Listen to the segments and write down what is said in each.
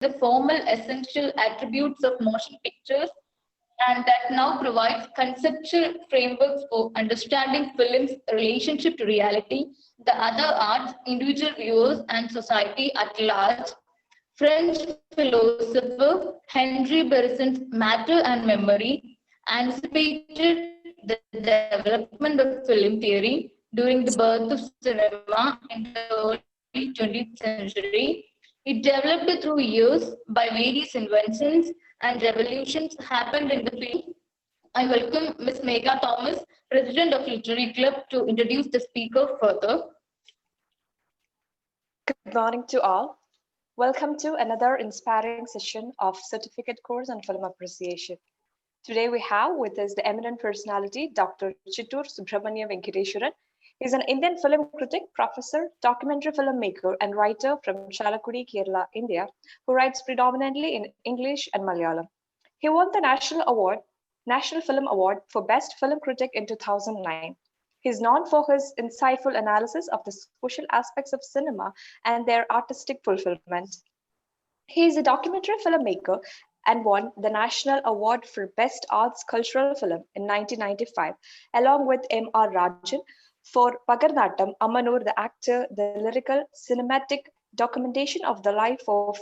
the formal essential attributes of motion pictures and that now provides conceptual frameworks for understanding film's relationship to reality, the other arts, individual viewers, and society at large. French philosopher Henri Bergson's Matter and Memory anticipated the development of film theory during the birth of cinema in the early 20th century. It developed through years by various inventions and revolutions happened in the field. I welcome Ms. Megha Thomas, President of Literary Club, to introduce the speaker further. Good morning to all. Welcome to another inspiring session of Certificate Course on Film Appreciation. Today we have with us the eminent personality, Dr. Chittur Subramania Venkiteswaran. He is an Indian film critic, professor, documentary filmmaker, and writer from Chalakudi, Kerala, India, who writes predominantly in English and Malayalam. He won the National Film Award for Best Film Critic in 2009. He is known for his insightful analysis of the social aspects of cinema and their artistic fulfillment. He is a documentary filmmaker and won the National Award for Best Arts Cultural Film in 1995, along with M.R. Rajan for Pagarnattam, Ammanur, the actor, the lyrical cinematic documentation of the life of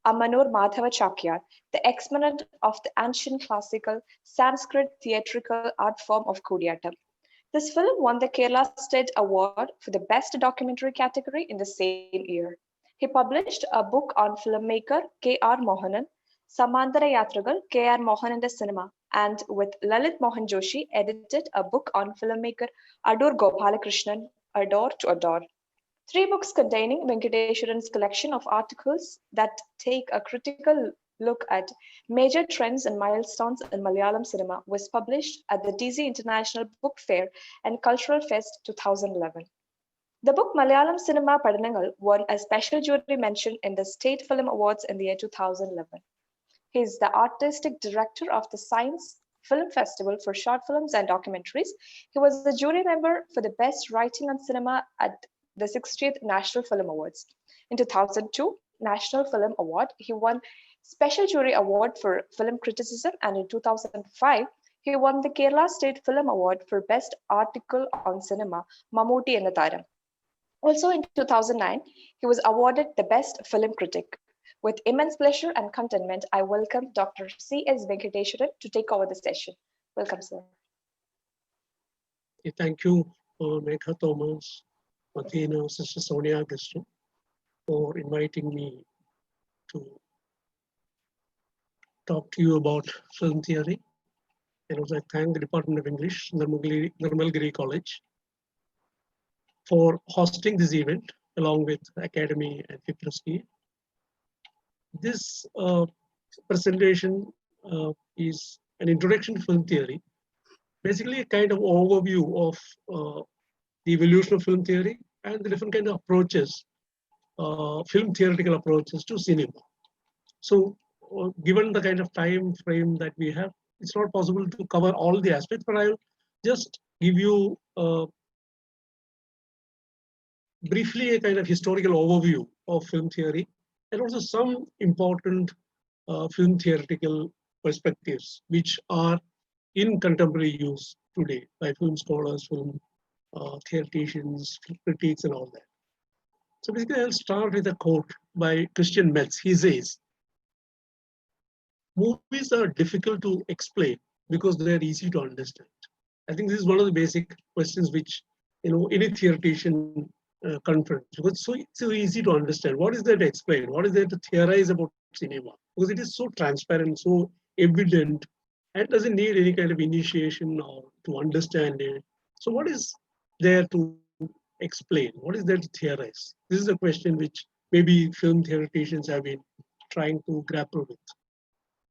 Ammanur Madhava Chakyar, the exponent of the ancient classical Sanskrit theatrical art form of Kudiyattam. This film won the Kerala State Award for the Best Documentary category in the same year. He published a book on filmmaker K.R. Mohanan, Samantara Yatragal, K.R. Mohanan's cinema, and with Lalit Mohan Joshi edited a book on filmmaker Adur Gopalakrishnan, Adore to Adore. 3 books containing Venkiteswaran's collection of articles that take a critical look at major trends and milestones in Malayalam cinema was published at the DC International Book Fair and Cultural Fest 2011. The book Malayalam Cinema Padanangal won a special jury mention in the State Film Awards in the year 2011. He is the artistic director of the Science Film Festival for Short Films and Documentaries. He was the jury member for the Best Writing on Cinema at the 60th National Film Awards. In 2002 National Film Award, he won Special Jury Award for Film Criticism, and in 2005, he won the Kerala State Film Award for Best Article on Cinema, Mammootty Enna Tharam. Also in 2009, he was awarded the Best Film Critic. With immense pleasure and contentment, I welcome Dr. C.S. Venkiteswaran to take over the session. Welcome, sir. Thank you, Megha Thomas, Martina, Sister Sonia Augusto, for inviting me to talk to you about film theory. And also I thank the Department of English, Nirmalgiri College, for hosting this event along with Academy and Fiprowski. This presentation is an introduction to film theory, basically a kind of overview of the evolution of film theory and the different kind of approaches, film theoretical approaches to cinema. So given the kind of time frame that we have, it's not possible to cover all the aspects, but I'll just give you briefly a kind of historical overview of film theory and also some important film theoretical perspectives which are in contemporary use today by film scholars, film theoreticians, critics, and all that. So basically, I'll start with a quote by Christian Metz. He says, "Movies are difficult to explain because they are easy to understand." I think this is one of the basic questions which any theoretician confronts, because it's so easy to understand. What is there to explain? What is there to theorize about cinema? Because it is so transparent, so evident, and doesn't need any kind of initiation or to understand it. So what is there to explain? What is there to theorize? This is a question which maybe film theoreticians have been trying to grapple with.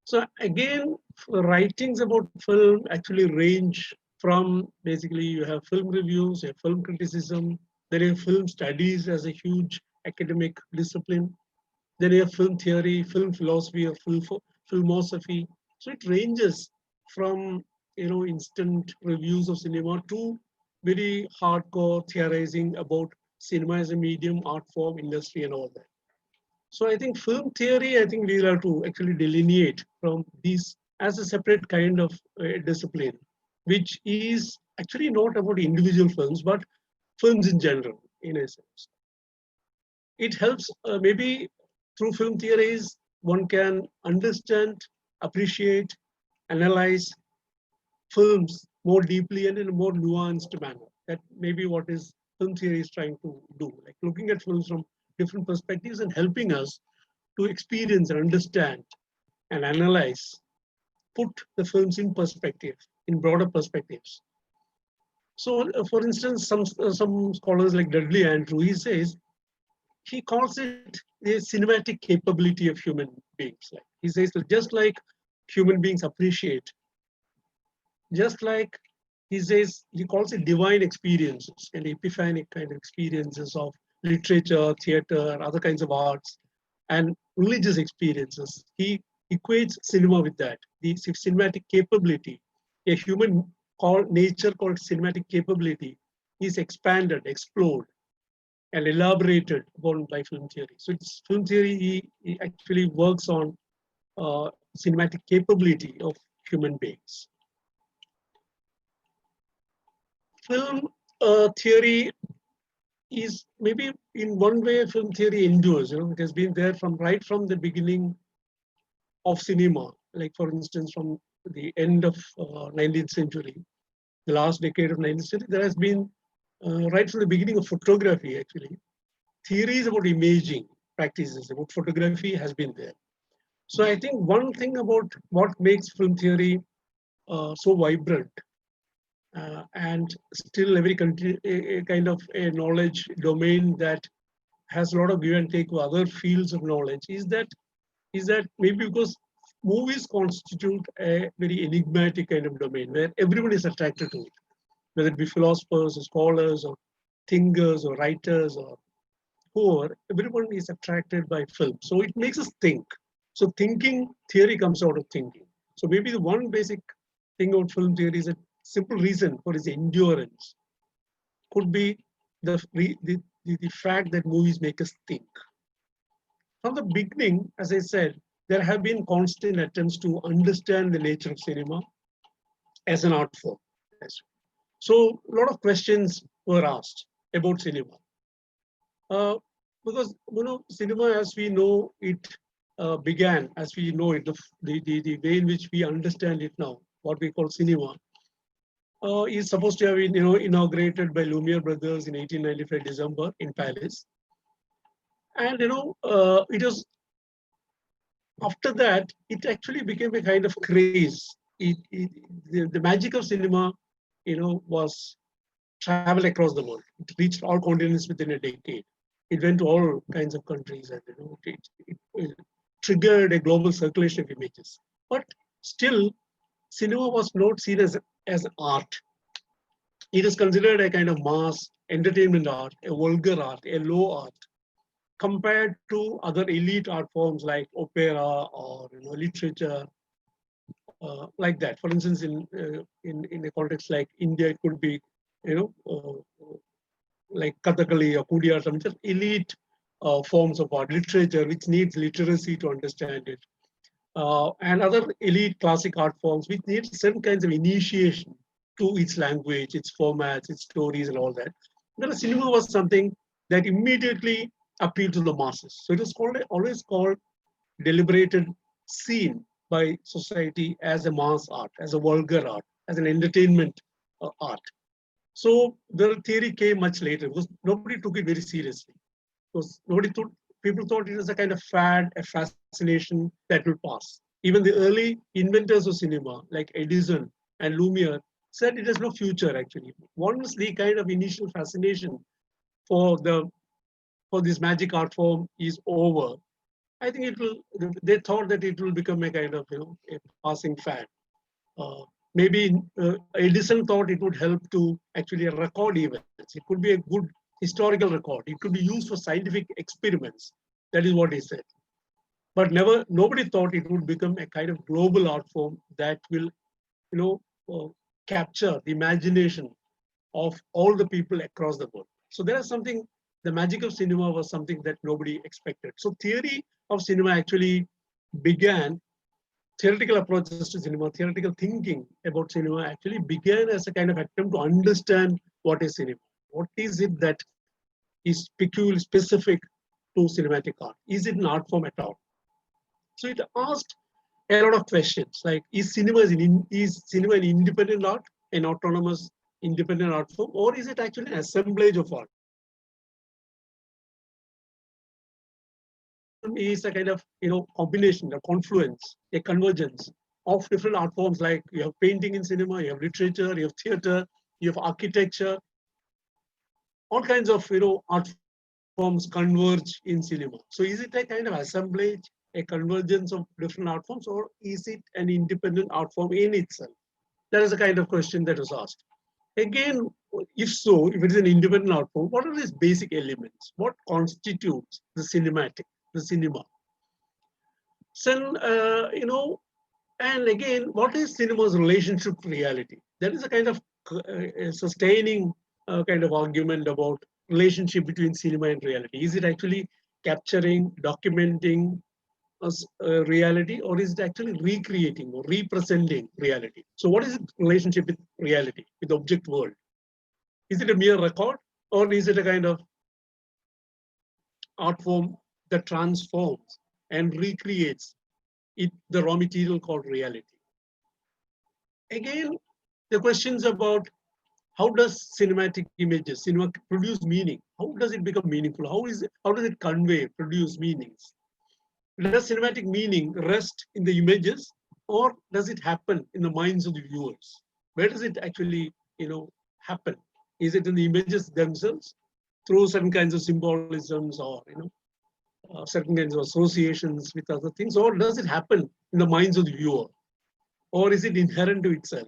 So again, writings about film actually range from basically you have film reviews, you have film criticism, then you have film studies as a huge academic discipline, then you have film theory, film philosophy, or filmosophy. So it ranges from instant reviews of cinema to very hardcore theorizing about cinema as a medium, art form, industry, and all that. So I think film theory, I think we'll have to actually delineate from these as a separate kind of discipline, which is actually not about individual films, but films in general, in a sense. It helps maybe through film theories, one can understand, appreciate, analyze films more deeply and in a more nuanced manner. That may be what is film theory is trying to do, like looking at films from different perspectives and helping us to experience and understand and analyze, put the films in perspective, in broader perspectives. So, for instance, some scholars like Dudley Andrew, he calls it the cinematic capability of human beings. Like he says that just like human beings appreciate, just like he calls it divine experiences and epiphanic kind of experiences of literature, theater, other kinds of arts, and religious experiences. He equates cinema with that, the cinematic capability. A human nature called cinematic capability is expanded, explored, and elaborated upon by film theory. So it's film theory, he actually works on cinematic capability of human beings. Film theory is maybe in one way film theory endures. It has been there from right from the beginning of cinema. Like for instance, from the end of 19th century, the last decade of 19th century, there has been right from the beginning of photography actually. Theories about imaging practices about photography has been there. So I think one thing about what makes film theory so vibrant and still every country a kind of a knowledge domain that has a lot of give and take with other fields of knowledge is that maybe because movies constitute a very enigmatic kind of domain where everyone is attracted to it, whether it be philosophers or scholars or thinkers or writers or whoever, everyone is attracted by film. So it makes us think. So thinking theory comes out of thinking. So maybe the one basic thing about film theory is a simple reason for its endurance could be the fact that movies make us think. From the beginning, as I said, there have been constant attempts to understand the nature of cinema as an art form. So a lot of questions were asked about cinema. Because cinema as we know it began, as we know it, the way in which we understand it now, what we call cinema, is supposed to have been inaugurated by Lumiere brothers in 1895 December in Paris. And it was after that it actually became a kind of craze. The magic of cinema, was travel across the world. It reached all continents within a decade. It went to all kinds of countries, and it triggered a global circulation of images. But still, cinema was not seen as art. It is considered a kind of mass entertainment art, a vulgar art, a low art, compared to other elite art forms like opera or literature, like that. For instance, in a context like India, it could be like Kathakali or Kudiyattam, just elite forms of art, literature, which needs literacy to understand it, and other elite classic art forms, which need certain kinds of initiation to its language, its formats, its stories, and all that. Whereas cinema was something that immediately appealed to the masses. So it was always called deliberated, seen by society as a mass art, as a vulgar art, as an entertainment art. So the theory came much later because nobody took it very seriously. Because people thought it was a kind of fad, a fascination that will pass. Even the early inventors of cinema, like Edison and Lumiere, said it has no future actually. Once the kind of initial fascination for this magic art form is over, I think they thought that it will become a kind of, a passing fad. Maybe Edison thought it would help to actually record events. It could be a good historical record. It could be used for scientific experiments. That is what he said. But nobody thought it would become a kind of global art form that will, capture the imagination of all the people across the world. So there is something the magic of cinema was something that nobody expected. So theory of cinema actually began, theoretical approaches to cinema, theoretical thinking about cinema actually began as a kind of attempt to understand what is cinema. What is it that is peculiar, specific to cinematic art? Is it an art form at all? So it asked a lot of questions like, is cinema an independent art, an autonomous independent art form, or is it actually an assemblage of art? Is a kind of combination, a confluence, a convergence of different art forms. Like you have painting in cinema, you have literature, you have theater, you have architecture, all kinds of art forms converge in cinema. So is it a kind of assemblage, a convergence of different art forms, or is it an independent art form in itself? That is the kind of question that was asked. Again, if so, if it is an independent art form, what are its basic elements? What constitutes the cinematic, the cinema? So, and again, what is cinema's relationship to reality? That is a kind of sustaining kind of argument about relationship between cinema and reality. Is it actually capturing, documenting reality, or is it actually recreating or representing reality? So what is the relationship with reality, with the object world? Is it a mere record, or is it a kind of art form that transforms and recreates the raw material called reality? Again, the questions about how does cinematic images, cinema produce meaning? How does it become meaningful? How does it convey, produce meanings? Does cinematic meaning rest in the images, or does it happen in the minds of the viewers? Where does it actually, happen? Is it in the images themselves through certain kinds of symbolisms, or certain kinds of associations with other things, or does it happen in the minds of the viewer, or is it inherent to itself?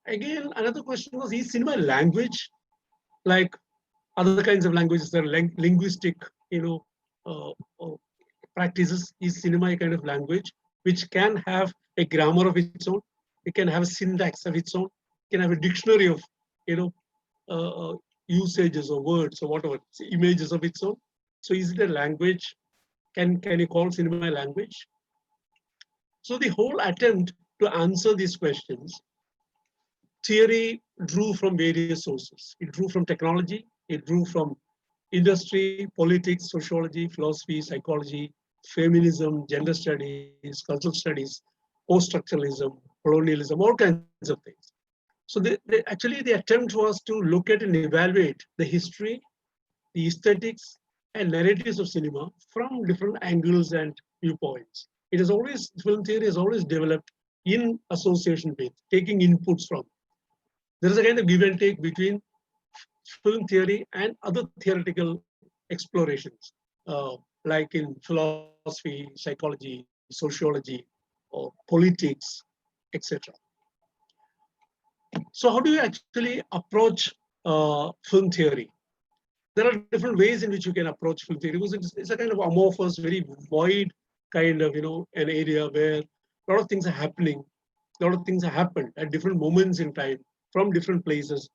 Again, another question was: is cinema a language, like other kinds of languages that are linguistic, uh, uh, practices? Is cinema a kind of language which can have a grammar of its own? It can have a syntax of its own. It can have a dictionary of, uh, uh, usages or words or whatever, images of its own. So is it a language? Can you call cinema a language? So the whole attempt to answer these questions, theory drew from various sources. It drew from technology, it drew from industry, politics, sociology, philosophy, psychology, feminism, gender studies, cultural studies, post-structuralism, colonialism, all kinds of things. So actually the attempt was to look at and evaluate the history, the aesthetics, and narratives of cinema from different angles and viewpoints. Film theory has always developed in association with, taking inputs from. There is a kind of give and take between film theory and other theoretical explorations, like in philosophy, psychology, sociology, or politics, etc. So how do you actually approach film theory? There are different ways in which you can approach film theory, because it's a kind of amorphous, very wide kind of, an area where a lot of things are happening, a lot of things have happened at different moments in time, from different places,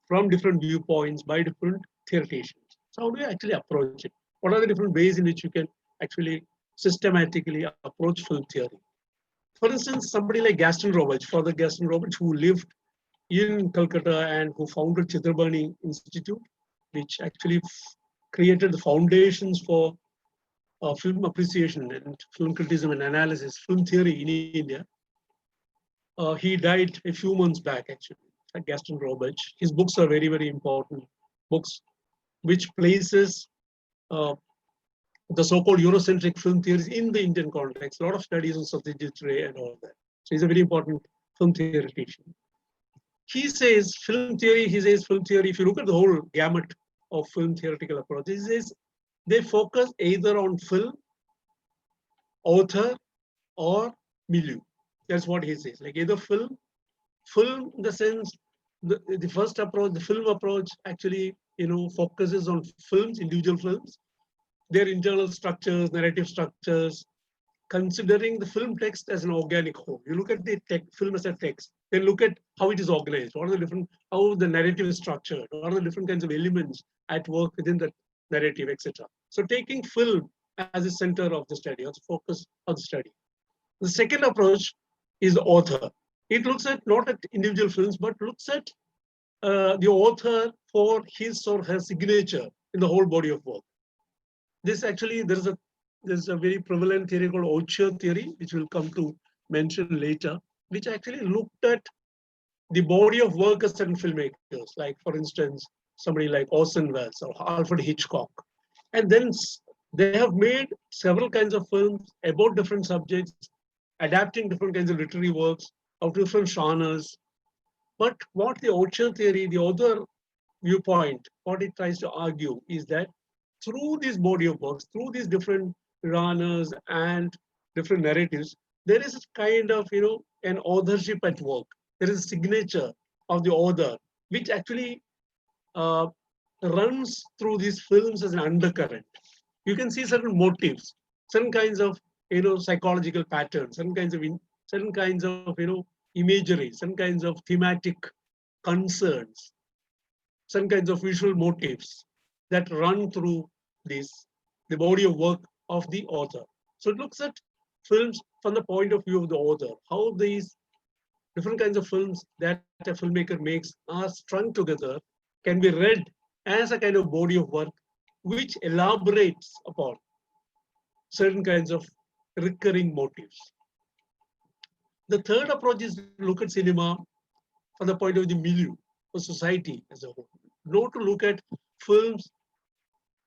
from different viewpoints, by different theoreticians. So how do you actually approach it? What are the different ways in which you can actually systematically approach film theory? For instance, somebody like Gaston Roberts, Father Gaston Roberts, who lived in Calcutta and who founded Chitrabani Institute, which actually created the foundations for film appreciation and film criticism and analysis, film theory in India. He died a few months back, actually, Gaston Roberts. His books are very, very important books, which places the so-called Eurocentric film theories in the Indian context. A lot of studies on Satyajit Ray and all that. So he's a very important film theoretician. He says film theory, if you look at the whole gamut of film theoretical approaches, he says they focus either on film, author, or milieu. That's what he says. Like either film in the sense, the first approach, the film approach actually, focuses on films, individual films, their internal structures, narrative structures, considering the film text as an organic whole. You look at the film as a text, then look at how it is organized, how the narrative is structured, what are the different kinds of elements at work within the narrative, etc. So taking film as a center of the study, or the focus of the study. The second approach is the author. It looks at not at individual films, but looks at the author for his or her signature in the whole body of work. This actually, there's a very prevalent theory called auteur theory, which we'll come to mention later, which actually looked at the body of work of certain filmmakers, like for instance, somebody like Orson Welles or Alfred Hitchcock. And then they have made several kinds of films about different subjects, adapting different kinds of literary works of different genres. But what the auteur theory, the other viewpoint, what it tries to argue is that through this body of works, through these different genres and different narratives, there is a kind of, an authorship at work. There is a signature of the author, which actually runs through these films as an undercurrent. You can see certain motives, certain kinds of, psychological patterns, certain kinds of, imagery, certain kinds of thematic concerns, some kinds of visual motifs that run through the body of work of the author. So it looks at films from the point of view of the author, how these different kinds of films that a filmmaker makes are strung together, can be read as a kind of body of work which elaborates upon certain kinds of recurring motifs. The third approach is to look at cinema from the point of view of the milieu, of society as a whole. Not to look at films,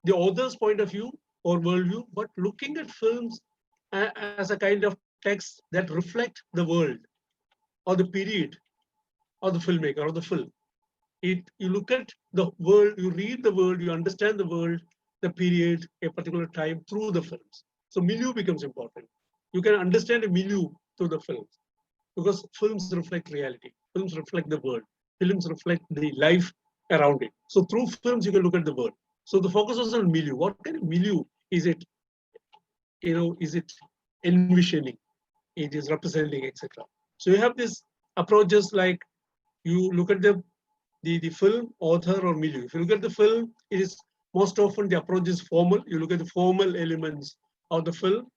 the author's point of view or worldview, but looking at films as a kind of text that reflect the world or the period or the filmmaker or the film. You look at the world, you read the world, you understand the world, the period, a particular time through the films. So milieu becomes important. You can understand a milieu through the films because films reflect reality. Films reflect the world. Films reflect the life around it. So through films, you can look at the world. So the focus was on milieu. What kind of milieu is it? Is it envisioning? It is representing, etc. So you have these approaches like you look at the film, author, or milieu. If you look at the film, it is most often the approach is formal. You look at the formal elements of the film,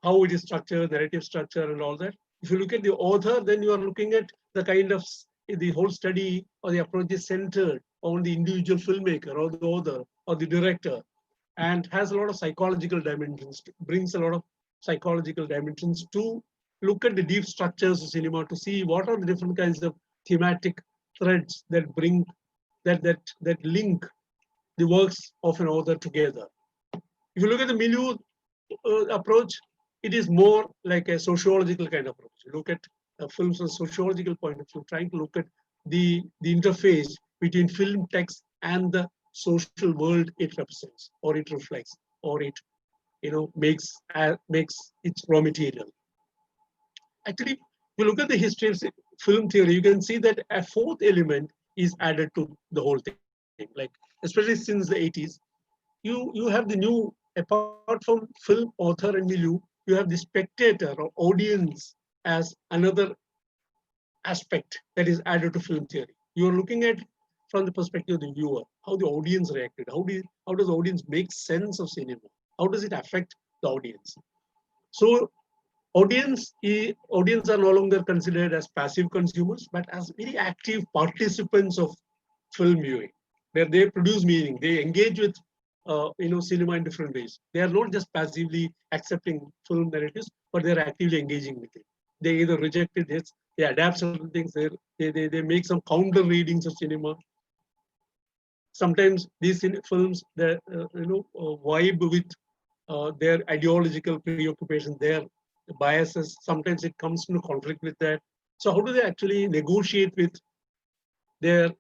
how it is structured, narrative structure, and all that. If you look at the author, then you are looking at the kind of the whole study or the approach is centered on the individual filmmaker or the author or the director, and has a lot of psychological dimensions, brings a lot of psychological dimensions to look at the deep structures of cinema to see what are the different kinds of thematic threads that bring that link the works of an author together. If you look at the milieu approach, it is more like a sociological kind of approach. You look at films from a sociological point of view, trying to look at the interface between film text and the social world it represents, or it reflects, or it makes its raw material. Actually, if you look at the history of film theory, you can see that a fourth element is added to the whole thing. Like especially since the 80s, you have the new, apart from film author and milieu, you have the spectator or audience as another aspect that is added to film theory. You are looking at from the perspective of the viewer, how the audience reacted, how does the audience make sense of cinema, how does it affect the audience. So audience are no longer considered as passive consumers, but as very active participants of film viewing, where they produce meaning, they engage with cinema in different ways. They are not just passively accepting film narratives, but they are actively engaging with it. They either reject it, they adapt certain things, they make some counter readings of cinema. Sometimes these films vibe with their ideological preoccupations, their biases. Sometimes it comes into conflict with that. So how do they actually negotiate with their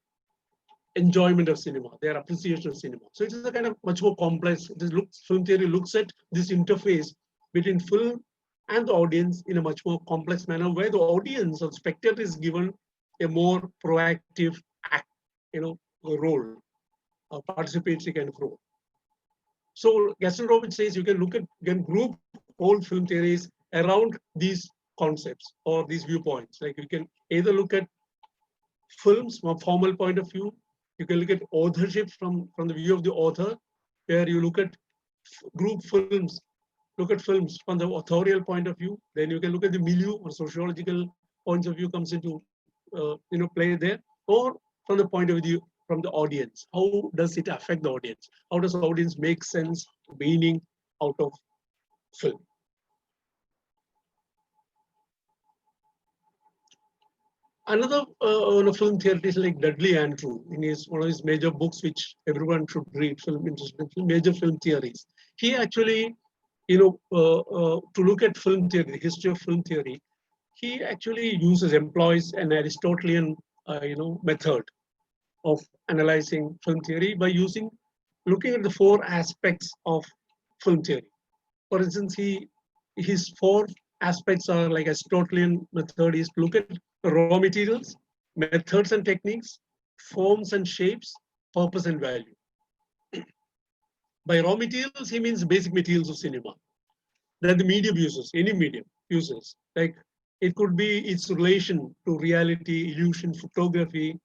enjoyment of cinema, their appreciation of cinema? So it is a kind of much more complex. Film theory looks at this interface between film and the audience in a much more complex manner, where the audience or spectator is given a more proactive role, a participatory kind of role. So Gaston Robbins says you can group all film theories around these concepts or these viewpoints. Like you can either look at films from a formal point of view, You can look at authorship from the view of the author, where you look at group films, look at films from the authorial point of view. Then you can look at the milieu or sociological points of view comes into play there, or from the point of view from the audience. How does it affect the audience? How does the audience make sense, meaning out of film? Another film theorist like Dudley Andrew, in his one of his major books, which everyone should read, film interested in film, major film theories. He actually, to look at film theory, the history of film theory, he actually employs an Aristotelian, method of analyzing film theory by looking at the four aspects of film theory. For instance, his four aspects are like Aristotelian method is to look at raw materials, methods and techniques, forms and shapes, purpose and value. By raw materials, he means basic materials of cinema that the medium uses, any medium uses. Like it could be its relation to reality, illusion, photography,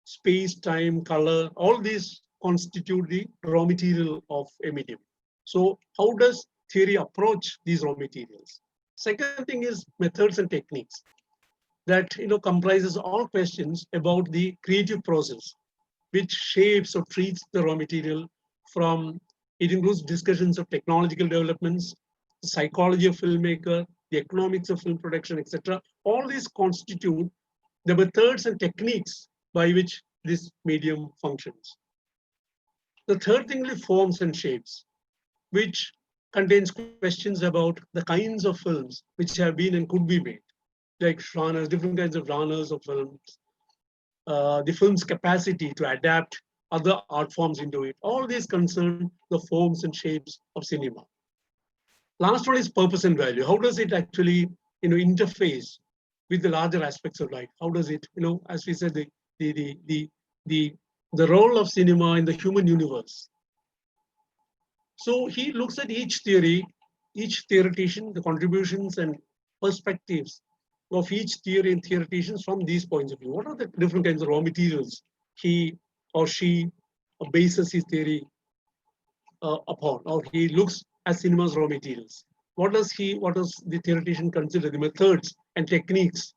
space, time, color, all these constitute the raw material of a medium. So how does theory approach these raw materials? Second thing is methods and techniques that comprises all questions about the creative process, which shapes or treats the raw material from, it includes discussions of technological developments, the psychology of filmmaker, the economics of film production, etc. All these constitute the methods and techniques by which this medium functions. The third thing is forms and shapes, which contains questions about the kinds of films which have been and could be made, like genres, different kinds of genres of films, the film's capacity to adapt other art forms into it. All these concern the forms and shapes of cinema. Last one is purpose and value. How does it actually interface with the larger aspects of life? How does it, as we said, the role of cinema in the human universe. So he looks at each theory, each theoretician, the contributions and perspectives of each theory and theoreticians from these points of view. What are the different kinds of raw materials he or she bases his theory upon, or he looks at cinema's raw materials? What does the theoretician consider the methods and techniques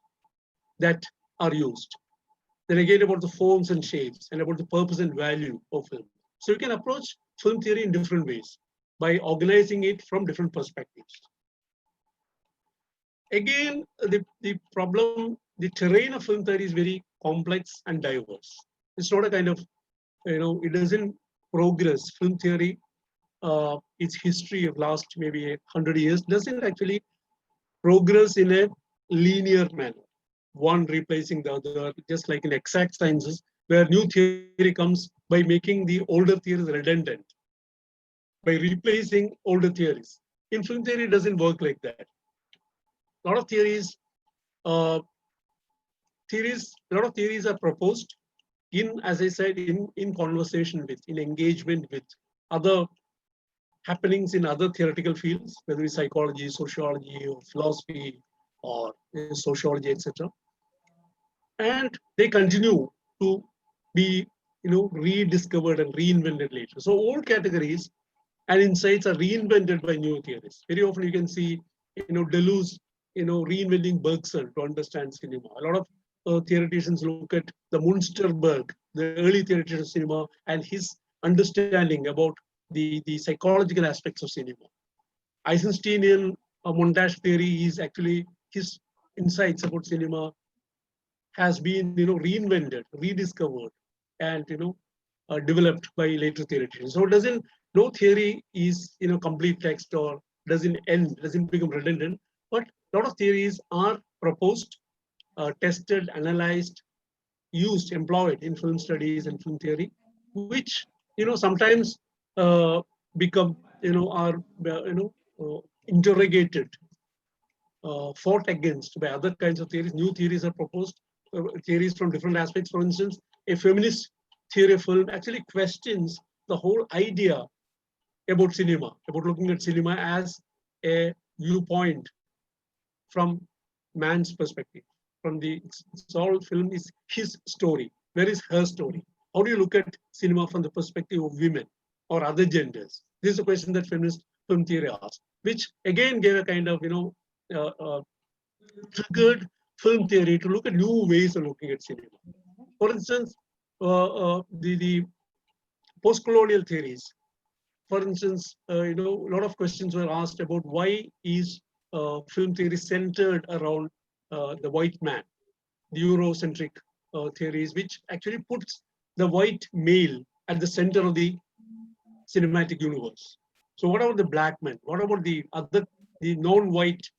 that are used? Then again about the forms and shapes and about the purpose and value of film. So you can approach film theory in different ways by organizing it from different perspectives. Again, the problem, the terrain of film theory is very complex and diverse. It's not a kind of, it doesn't progress. Film theory, its history of last maybe 100 years, doesn't actually progress in a linear manner, one replacing the other, just like in exact sciences, where new theory comes by making the older theories redundant, by replacing older theories. In film theory, it doesn't work like that. A lot of theories are proposed in, as I said, in conversation with, in engagement with other happenings in other theoretical fields, whether it's psychology, sociology, or philosophy, or sociology, etc. And they continue to be, rediscovered and reinvented later. So old categories and insights are reinvented by new theories. Very often you can see, Deleuze, reinventing Bergson to understand cinema. A lot of theoreticians look at the Munsterberg, the early theoretician of cinema, and his understanding about the psychological aspects of cinema. Eisensteinian montage theory is actually his insights about cinema has been reinvented, rediscovered, and developed by later theoreticians. So no theory is complete text or doesn't become redundant, but a lot of theories are proposed, tested, analyzed, used, employed in film studies and film theory, which sometimes become are interrogated, fought against by other kinds of theories. New theories are proposed, theories from different aspects. For instance, a feminist theory of film actually questions the whole idea about cinema, about looking at cinema as a viewpoint from man's perspective. From the all film is his story. Where is her story? How do you look at cinema from the perspective of women or other genders? This is a question that feminist film theory asks, which again gave a kind of, triggered film theory to look at new ways of looking at cinema. For instance, the post-colonial theories. For instance, a lot of questions were asked about why is film theory centered around the white man, the Eurocentric theories, which actually puts the white male at the center of the cinematic universe. So what about the black men? What about the non-white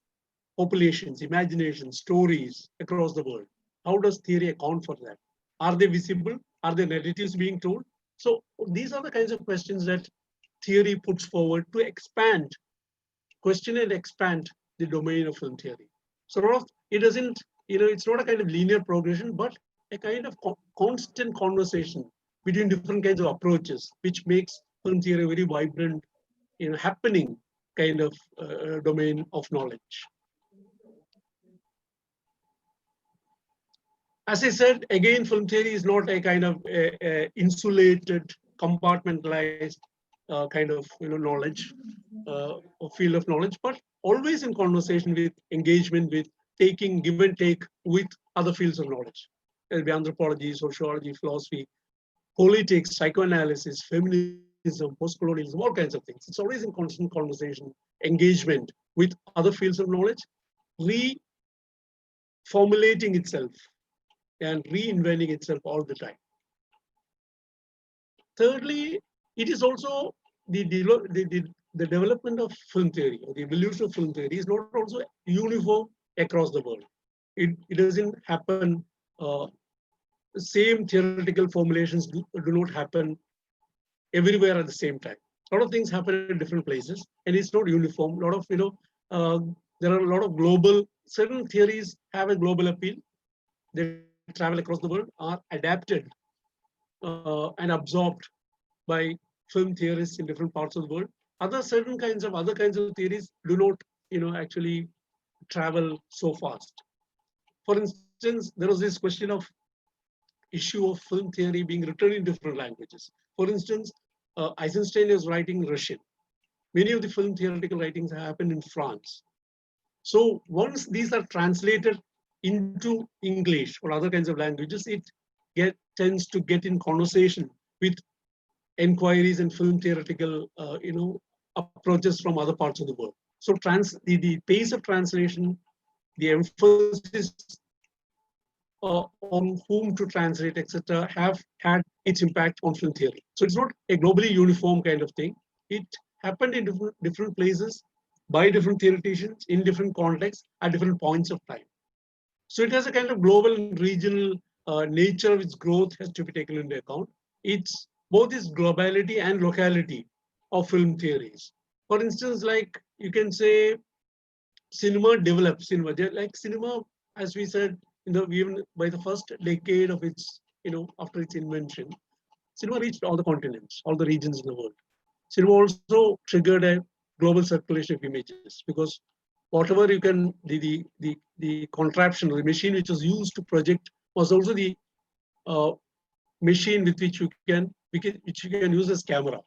populations, imaginations, stories across the world? How does theory account for that? Are they visible? Are there narratives being told? So these are the kinds of questions that theory puts forward to expand, question and expand the domain of film theory. So it doesn't, it's not a kind of linear progression, but a kind of constant conversation between different kinds of approaches, which makes film theory a very vibrant, happening kind of domain of knowledge. As I said, again, film theory is not a kind of insulated, compartmentalized kind of knowledge or field of knowledge, but always in conversation with engagement with taking give and take with other fields of knowledge. It'll be anthropology, sociology, philosophy, politics, psychoanalysis, feminism, post-colonialism, all kinds of things. It's always in constant conversation, engagement with other fields of knowledge, reformulating itself and reinventing itself all the time. Thirdly, it is also the development of film theory or the evolution of film theory is not also uniform across the world. It doesn't happen, the same theoretical formulations do not happen everywhere at the same time. A lot of things happen in different places and it's not uniform. A lot of, there are a lot of certain theories have a global appeal. They travel across the world, are adapted and absorbed by film theorists in different parts of the world. Other kinds of theories do not, actually travel so fast. For instance, there was this question of issue of film theory being written in different languages. For instance, Eisenstein is writing Russian. Many of the film theoretical writings happen in France. So once these are translated into English or other kinds of languages, it tends to get in conversation with inquiries and film theoretical, approaches from other parts of the world. So the pace of translation, the emphasis on whom to translate, etc., have had its impact on film theory. So it's not a globally uniform kind of thing. It happened in different places by different theoreticians in different contexts at different points of time. So it has a kind of global and regional nature of its growth has to be taken into account. It's both its globality and locality of film theories. For instance, like you can say cinema develops, cinema, as we said, even by the first decade of its, after its invention, cinema reached all the continents, all the regions in the world. Cinema also triggered a global circulation of images because whatever you can, the contraption, the machine which was used to project was also the machine with which you can use as camera.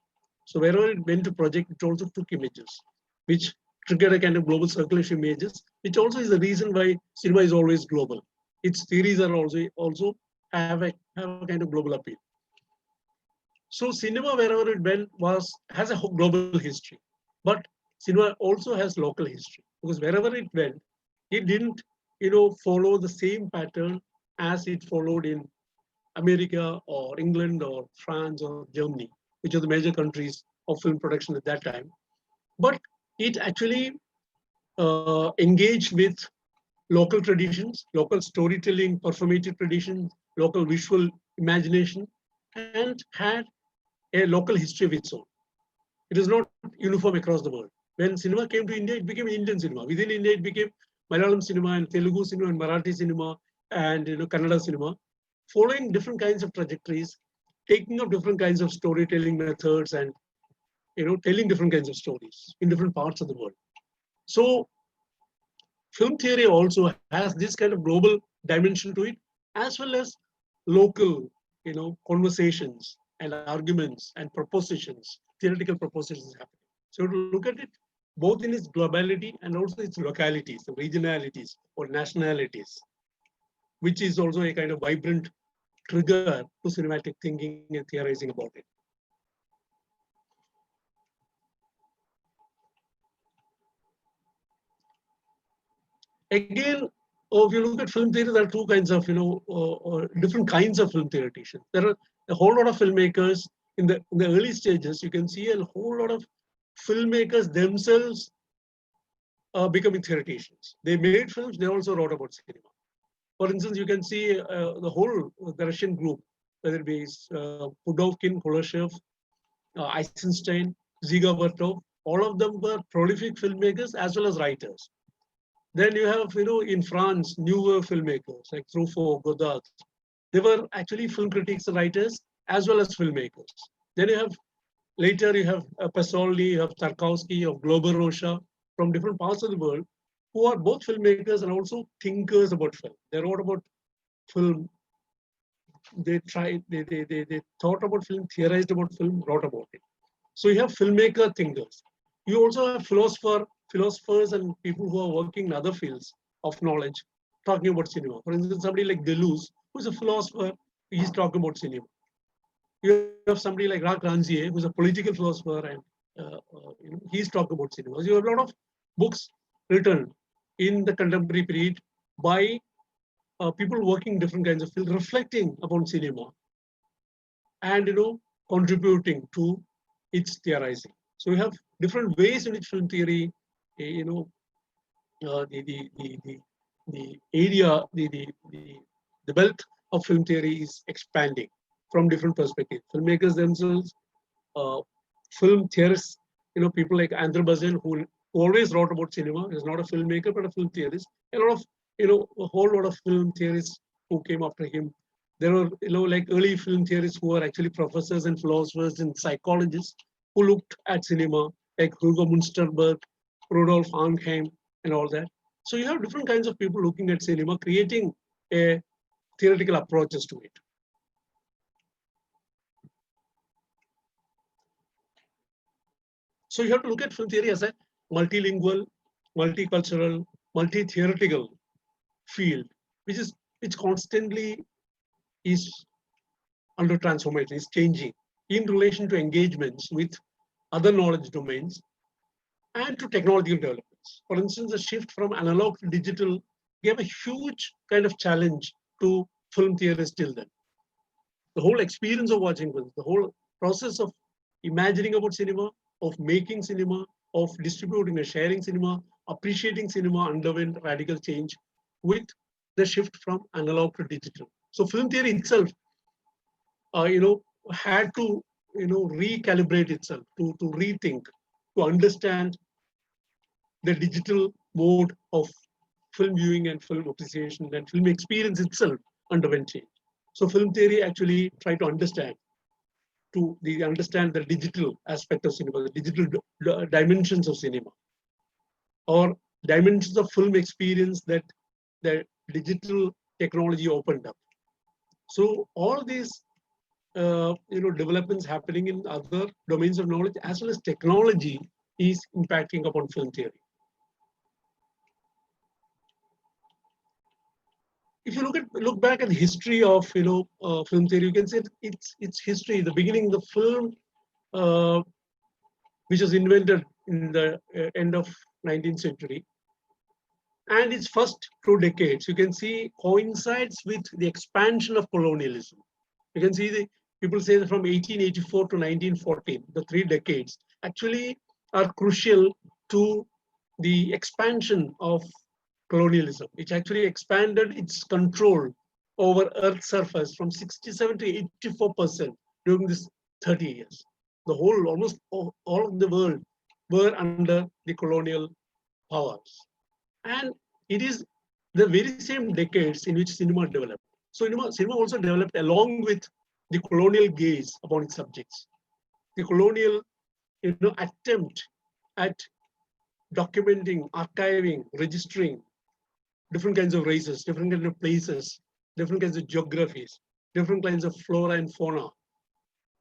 So wherever it went to project, it also took images, which triggered a kind of global circulation of images, which also is the reason why cinema is always global. Its theories are also have a kind of global appeal. So cinema, wherever it went, has a global history, but cinema also has local history because wherever it went, it didn't, follow the same pattern as it followed in America or England or France or Germany, which are the major countries of film production at that time. But it actually engaged with local traditions, local storytelling, performative traditions, local visual imagination, and had a local history of its own. It is not uniform across the world. When cinema came to India, it became Indian cinema. Within India, it became Malayalam cinema and Telugu cinema and Marathi cinema and Kannada cinema, following different kinds of trajectories, taking up different kinds of storytelling methods and telling different kinds of stories in different parts of the world. So film theory also has this kind of global dimension to it, as well as local conversations and arguments and propositions, theoretical propositions happening. So to look at it both in its globality and also its localities, regionalities or nationalities, which is also a kind of vibrant trigger to cinematic thinking and theorizing about it. Again, if you look at film theory, there are two kinds of, different kinds of film theoreticians. There are a whole lot of filmmakers in the early stages. You can see a whole lot of filmmakers themselves becoming theoreticians. They made films. They also wrote about cinema. For instance, you can see the Russian group, whether it be Pudovkin, Kuleshov, Eisenstein, Ziga Vertov. All of them were prolific filmmakers as well as writers. Then you have, in France, newer filmmakers like Truffaut, Godard. They were actually film critics and writers as well as filmmakers. Then later you have Pasolini, you have Tarkovsky, you have Glober-Rocha from different parts of the world who are both filmmakers and also thinkers about film. They wrote about film. They thought about film, theorized about film, wrote about it. So you have filmmaker thinkers. You also have philosophers and people who are working in other fields of knowledge talking about cinema. For instance, somebody like Deleuze, who's a philosopher, he's talking about cinema. You have somebody like Jacques Rancière, who's a political philosopher, and he's talking about cinema. So you have a lot of books written in the contemporary period by people working in different kinds of fields, reflecting upon cinema and contributing to its theorizing. So we have different ways in which film theory, the area, the belt of film theory is expanding from different perspectives. Filmmakers themselves, film theorists, people like Andrew Bazin, who always wrote about cinema, is not a filmmaker but a film theorist. A lot of, a whole lot of film theorists who came after him. There were, like early film theorists who were actually professors and philosophers and psychologists who looked at cinema, like Hugo Munsterberg, Rudolf Arnheim, and all that. So you have different kinds of people looking at cinema, creating a theoretical approaches to it. So you have to look at film theory as a multilingual, multicultural, multi-theoretical field, which constantly is under transformation, is changing in relation to engagements with other knowledge domains and to technological developments. For instance, the shift from analog to digital gave a huge kind of challenge to film theorists till then. The whole experience of watching films, the whole process of imagining about cinema, of making cinema, of distributing and sharing cinema, appreciating cinema underwent radical change with the shift from analog to digital. So film theory itself, had to, recalibrate itself, to rethink, to understand the digital mode of film viewing and film appreciation and film experience itself underwent change. So film theory actually tried to understand the digital aspect of cinema, the digital dimensions of cinema, or dimensions of film experience that the digital technology opened up. So all these developments happening in other domains of knowledge as well as technology is impacting upon film theory. If you look back at the history of film theory, you can say its history. The beginning, the film, which was invented in the end of 19th century, and its first 2 decades, you can see coincides with the expansion of colonialism. You can see people say that from 1884 to 1914, the 3 decades actually are crucial to the expansion of colonialism, which actually expanded its control over Earth's surface from 67 to 84% during this 30 years. The whole, almost all of the world were under the colonial powers. And it is the very same decades in which cinema developed. So cinema also developed along with the colonial gaze upon its subjects. The colonial attempt at documenting, archiving, registering different kinds of races, different kinds of places, different kinds of geographies, different kinds of flora and fauna.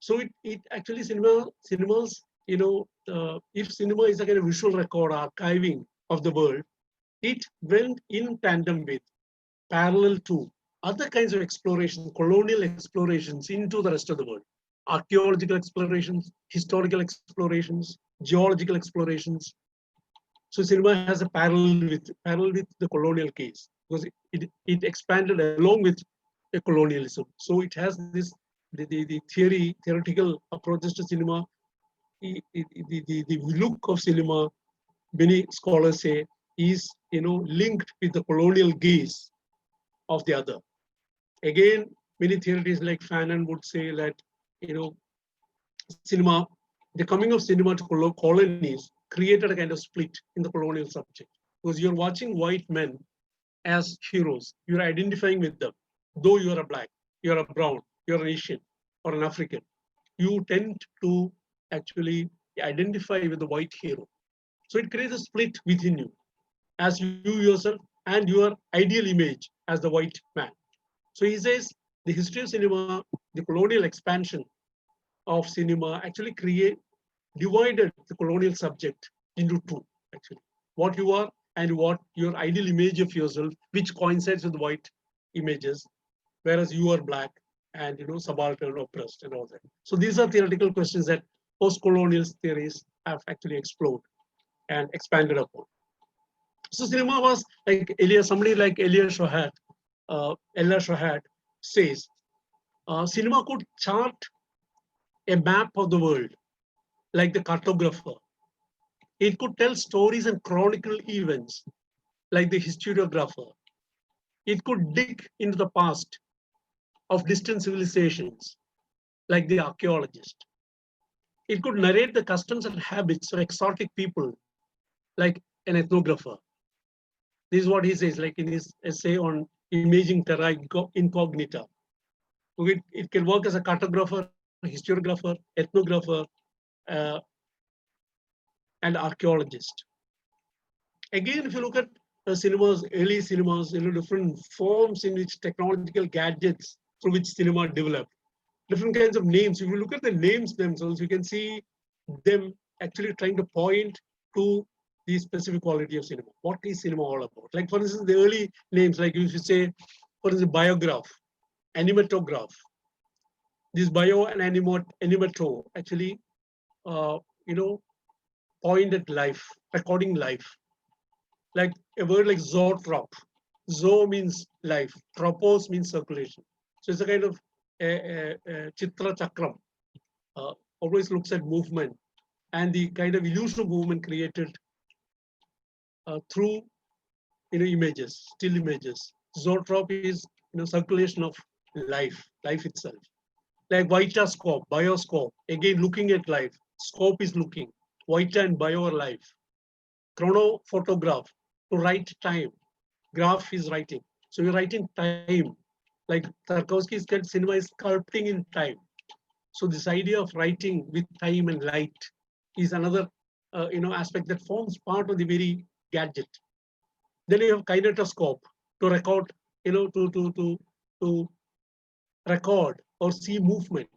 So it actually cinemas, if cinema is a kind of visual record archiving of the world, it went in tandem with, parallel to other kinds of explorations, colonial explorations into the rest of the world, archaeological explorations, historical explorations, geological explorations. So cinema has a parallel with the colonial case, because it expanded along with a colonialism. So it has this the theoretical approaches to cinema, the look of cinema. Many scholars say is linked with the colonial gaze of the other. Again, many theorists like Fanon would say that cinema, the coming of cinema to colonies created a kind of split in the colonial subject, because you're watching white men as heroes. You're identifying with them, though you're a black, you're a brown, you're an Asian or an African. You tend to actually identify with the white hero. So it creates a split within you, as you yourself and your ideal image as the white man. So he says the history of cinema, the colonial expansion of cinema actually divided the colonial subject into two, actually. What you are and what your ideal image of yourself, which coincides with white images, whereas you are black and subaltern, oppressed, and all that. So these are theoretical questions that post-colonial theories have actually explored and expanded upon. So cinema was like somebody like Ella Shohat says, cinema could chart a map of the world like the cartographer. It could tell stories and chronicle events like the historiographer. It could dig into the past of distant civilizations like the archaeologist. It could narrate the customs and habits of exotic people like an ethnographer. This is what he says, like in his essay on imaging terra incognita. So it can work as a cartographer, historiographer, ethnographer, uh, and archaeologist. Again, if you look at cinemas, early cinemas, different forms in which technological gadgets through which cinema developed, different kinds of names. If you look at the names themselves, you can see them actually trying to point to the specific quality of cinema. What is cinema all about? Like, for instance, the early names, like you should say, for instance, biograph, animatograph. This bio and animato actually, point at life, recording life. Like a word like zoetrop. Zo means life, tropos means circulation. So it's a kind of chitra chakram, always looks at movement and the kind of illusion of movement created through images, still images. Zoetrop is circulation of life itself. Like vitascope, bioscope, again looking at life. Scope is looking. Vita and bio are life. Chronophotograph, to write time. Graph is writing. So you're writing time. Like Tarkovsky's cinema is sculpting in time. So this idea of writing with time and light is another aspect that forms part of the very gadget. Then you have kinetoscope to record, to record or see movement.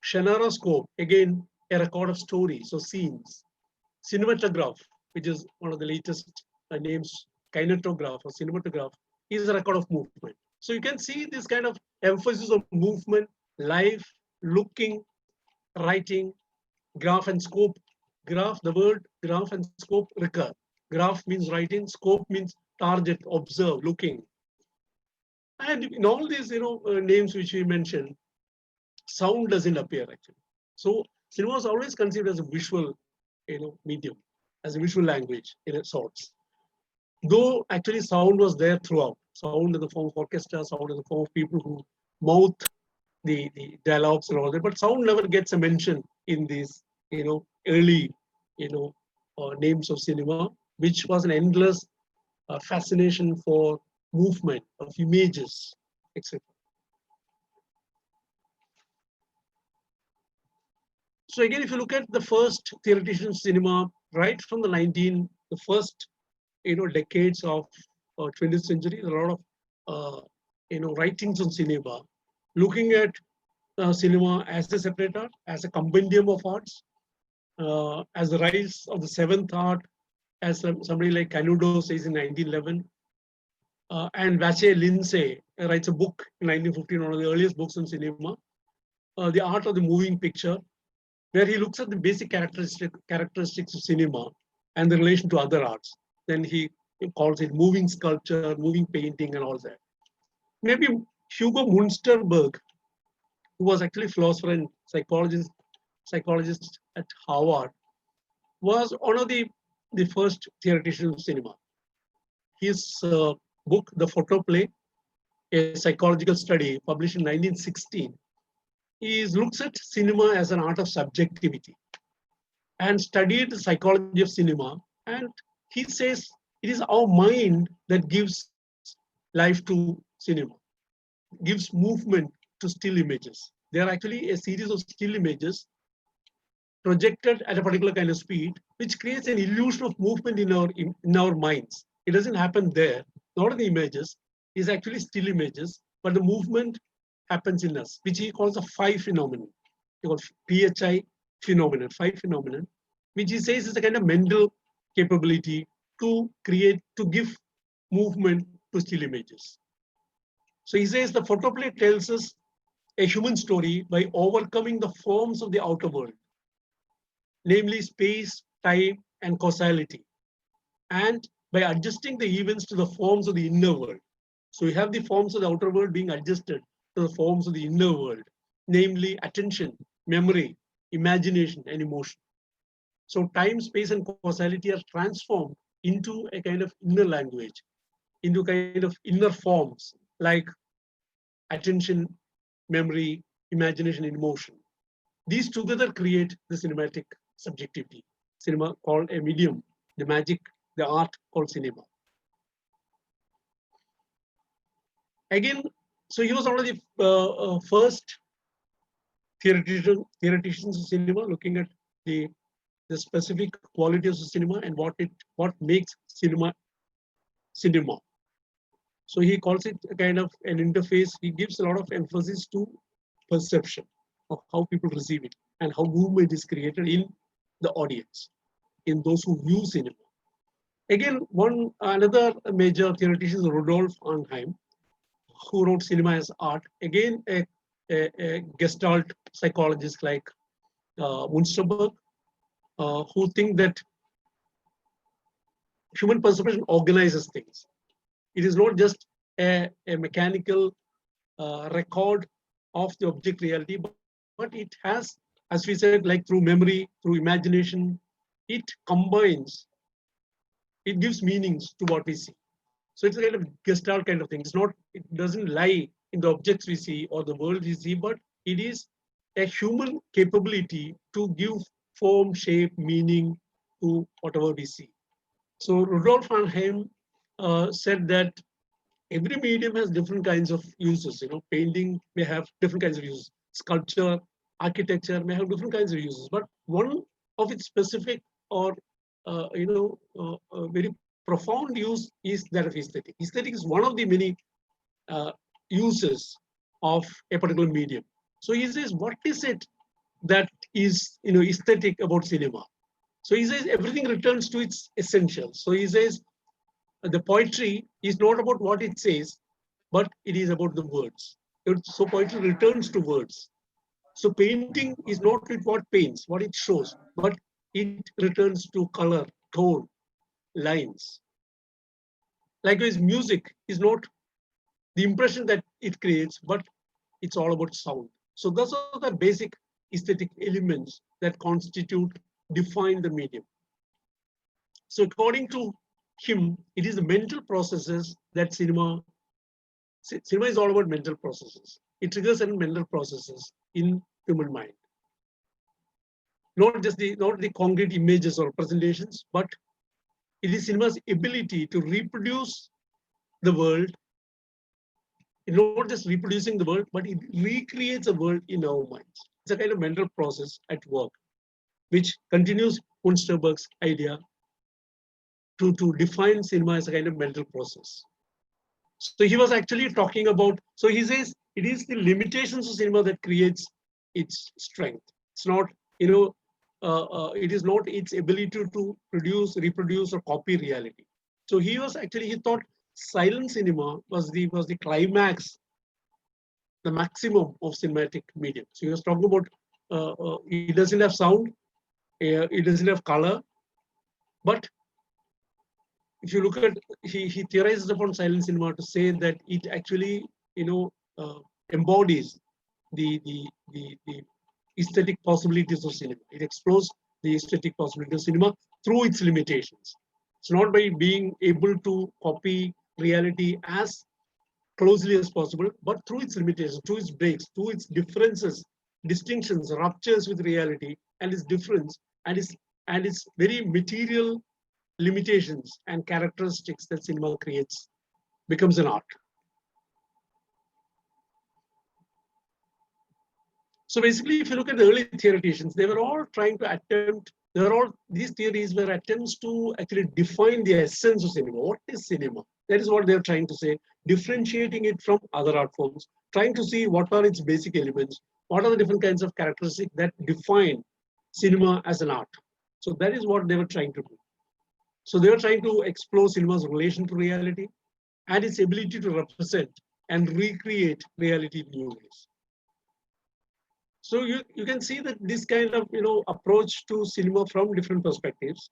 Scenaroscope, again, a record of stories or scenes. Cinematograph, which is one of the latest names, kinetograph or cinematograph, is a record of movement. So you can see this kind of emphasis of movement, life, looking, writing, graph and scope. Graph, the word graph and scope recur. Graph means writing, scope means target, observe, looking. And in all these names which we mentioned, sound doesn't appear actually. So cinema was always considered as a visual medium, as a visual language in sorts. Though actually sound was there throughout. Sound in the form of orchestra, sound in the form of people who mouth the dialogues and all that, but sound never gets a mention in these early names of cinema, which was an endless fascination for movement of images, etc. So again, if you look at the first theoretician cinema, right from the first decades of 20th century, a lot of writings on cinema, looking at cinema as a separate art, as a compendium of arts, as the rise of the seventh art, as somebody like Canudo says in 1911. And Vache Lindsay writes a book in 1915, one of the earliest books on cinema, The Art of the Moving Picture, where he looks at the basic characteristics of cinema and the relation to other arts. Then he calls it moving sculpture, moving painting, and all that. Maybe Hugo Munsterberg, who was actually a philosopher and psychologist at Harvard, was one of the first theoreticians of cinema. His book, The Photoplay, a psychological study published in 1916, he looks at cinema as an art of subjectivity and studied the psychology of cinema. And he says it is our mind that gives life to cinema, gives movement to still images. They are actually a series of still images projected at a particular kind of speed, which creates an illusion of movement in our minds. It doesn't happen there, not in the images. It's actually still images, but the movement happens in us, which he calls a phi phenomenon. He calls PHI phenomenon, phi phenomenon, which he says is a kind of mental capability to create, to give movement to still images. So he says the photoplay tells us a human story by overcoming the forms of the outer world, namely space, time, and causality, and by adjusting the events to the forms of the inner world. So we have the forms of the outer world being adjusted to the forms of the inner world, namely attention, memory, imagination, and emotion. So time, space, and causality are transformed into a kind of inner language, into kind of inner forms like attention, memory, imagination, and emotion. These together create the cinematic subjectivity. Cinema called a medium, the magic, the art called cinema. Again, so he was one of the first theoreticians of cinema, looking at the specific qualities of cinema and what makes cinema. So he calls it a kind of an interface. He gives a lot of emphasis to perception of how people receive it and how movement is created in the audience, in those who view cinema. Again, another major theoretician is Rudolf Arnheim, who wrote Cinema as Art. Again, a Gestalt psychologist like Munsterberg, who think that human perception organizes things. It is not just a mechanical record of the object reality, but it has, as we said, like through memory, through imagination, it combines, it gives meanings to what we see. So it's a kind of Gestalt kind of thing. It doesn't lie in the objects we see or the world we see, but it is a human capability to give form, shape, meaning to whatever we see. So Rudolf Arnheim said that every medium has different kinds of uses. Painting may have different kinds of uses. Sculpture, architecture may have different kinds of uses. But one of its specific or very profound use is that of aesthetic. Aesthetic is one of the many uses of a particular medium. So he says, what is it that is aesthetic about cinema? So he says everything returns to its essentials. So he says the poetry is not about what it says, but it is about the words. So poetry returns to words. So painting is not with what paints, what it shows, but it returns to color, tone, lines. Likewise, music is not the impression that it creates, but it's all about sound. So those are the basic aesthetic elements that define the medium. So according to him, it is the mental processes that cinema is all about mental processes. It triggers certain mental processes in human mind. Not the concrete images or presentations, but it is cinema's ability to reproduce the world. Not just reproducing the world, but it recreates a world in our minds. It's a kind of mental process at work, which continues Munsterberg's idea to define cinema as a kind of mental process. So he was actually talking about, so he says it is the limitations of cinema that creates its strength. It's not, it is not its ability to produce, reproduce, or copy reality. So he thought silent cinema was the climax, the maximum of cinematic medium. So he was talking about it doesn't have sound, it doesn't have color, but if you look at, he theorizes upon silent cinema to say that it actually, you know, embodies the aesthetic possibilities of cinema. It explores the aesthetic possibilities of cinema through its limitations. It's not by being able to copy reality as closely as possible, but through its limitations, through its breaks, through its differences, distinctions, ruptures with reality, and its difference, and its very material limitations and characteristics that cinema creates becomes an art. So basically, if you look at the early theoreticians, they were all trying to attempt, these theories were attempts to actually define the essence of cinema. What is cinema? That is what they're trying to say, differentiating it from other art forms, trying to see what are its basic elements, what are the different kinds of characteristics that define cinema as an art. So that is what they were trying to do. So they were trying to explore cinema's relation to reality and its ability to represent and recreate reality in new ways. So you can see that this kind of approach to cinema from different perspectives.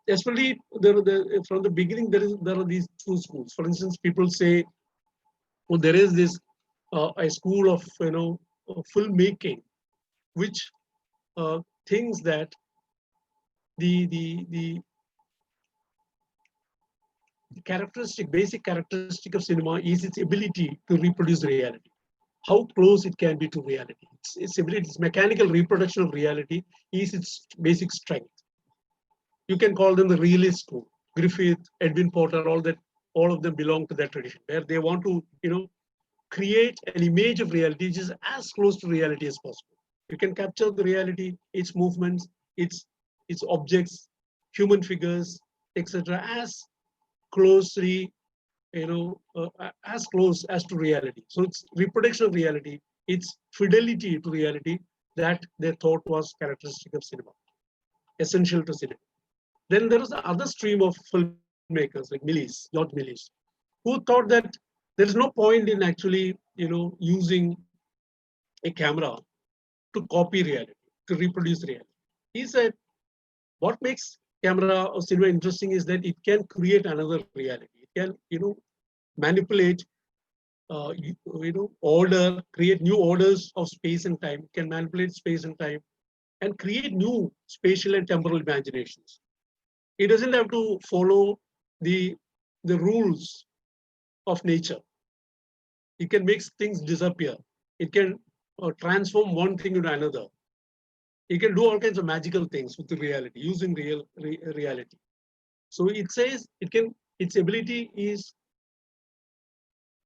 Especially from the beginning, there are these two schools. For instance, people say, well, there is this a school of filmmaking, which thinks that the basic characteristic of cinema is its ability to reproduce reality. How close it can be to reality. Its ability, its mechanical reproduction of reality is its basic strength. You can call them the realist school. Griffith, Edwin Porter, all of them belong to that tradition, where they want to, create an image of reality which is as close to reality as possible. You can capture the reality, its movements, its objects, human figures, etc., as closely, as close as to reality. So it's reproduction of reality, its fidelity to reality that they thought was characteristic of cinema, essential to cinema. Then there was the other stream of filmmakers like George Méliès, who thought that there is no point in actually, using a camera to copy reality, to reproduce reality. He said, what makes camera or cinema interesting is that it can create another reality. It can, manipulate, order, create new orders of space and time, can manipulate space and time, and create new spatial and temporal imaginations. It doesn't have to follow the rules of nature. It can make things disappear. It can transform one thing into another. It can do all kinds of magical things with the reality, using reality. So it says its ability is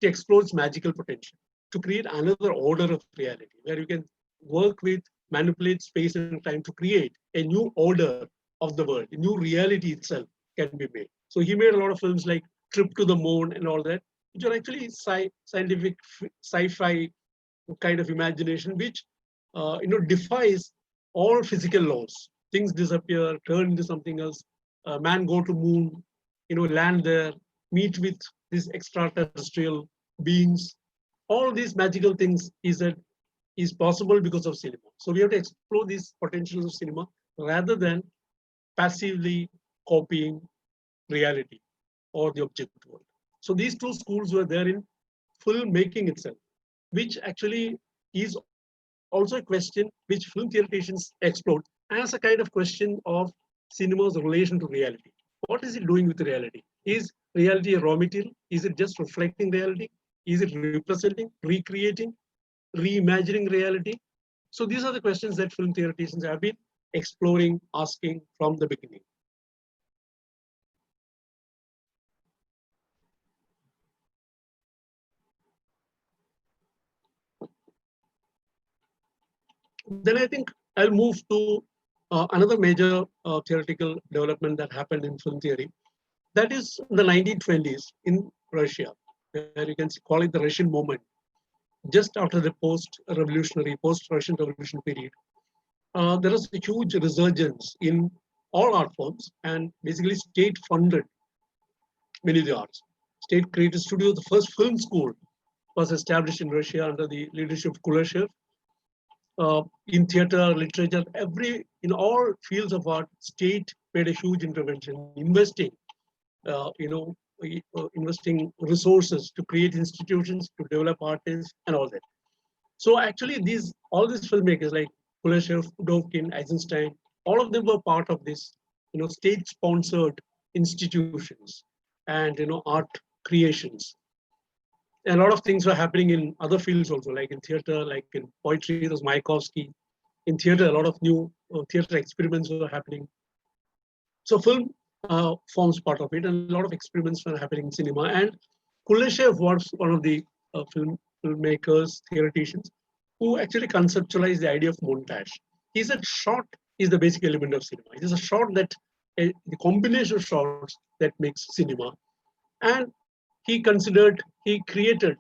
to explore its magical potential, to create another order of reality, where you can work with, manipulate space and time to create a new order of the world, a new reality itself can be made. So he made a lot of films like Trip to the Moon and all that, which are actually scientific, sci-fi kind of imagination, which defies all physical laws. Things disappear, turn into something else. Man go to moon, land there, meet with these extraterrestrial beings. All these magical things is possible because of cinema. So we have to explore these potentials of cinema rather than passively copying reality or the objective world. So these two schools were there in filmmaking itself, which actually is also a question which film theoreticians explored as a kind of question of cinema's relation to reality. What is it doing with reality? Is reality a raw material? Is it just reflecting reality? Is it representing, recreating, reimagining reality? So these are the questions that film theoreticians have been exploring, asking from the beginning. Then I think I'll move to another major theoretical development that happened in film theory. That is in the 1920s. In Russia, where you can call it the Russian moment, just after the post-revolutionary, post-Russian revolution period. There was a huge resurgence in all art forms, and basically state-funded many of the arts. State created studio. The first film school was established in Russia under the leadership of Kuleshov. In theater, literature, in all fields of art, state made a huge intervention, investing, investing resources to create institutions, to develop artists, and all that. So actually, all these filmmakers like Kuleshov, Pudovkin, Eisenstein, all of them were part of this, state-sponsored institutions and art creations. And a lot of things were happening in other fields also, like in theater, like in poetry. There was Mayakovsky. In theater, a lot of new theater experiments were happening. So film forms part of it, and a lot of experiments were happening in cinema. And Kuleshov was one of the filmmakers, theoreticians, who actually conceptualized the idea of montage. He said shot is the basic element of cinema. It is a shot that, the combination of shots that makes cinema. And he created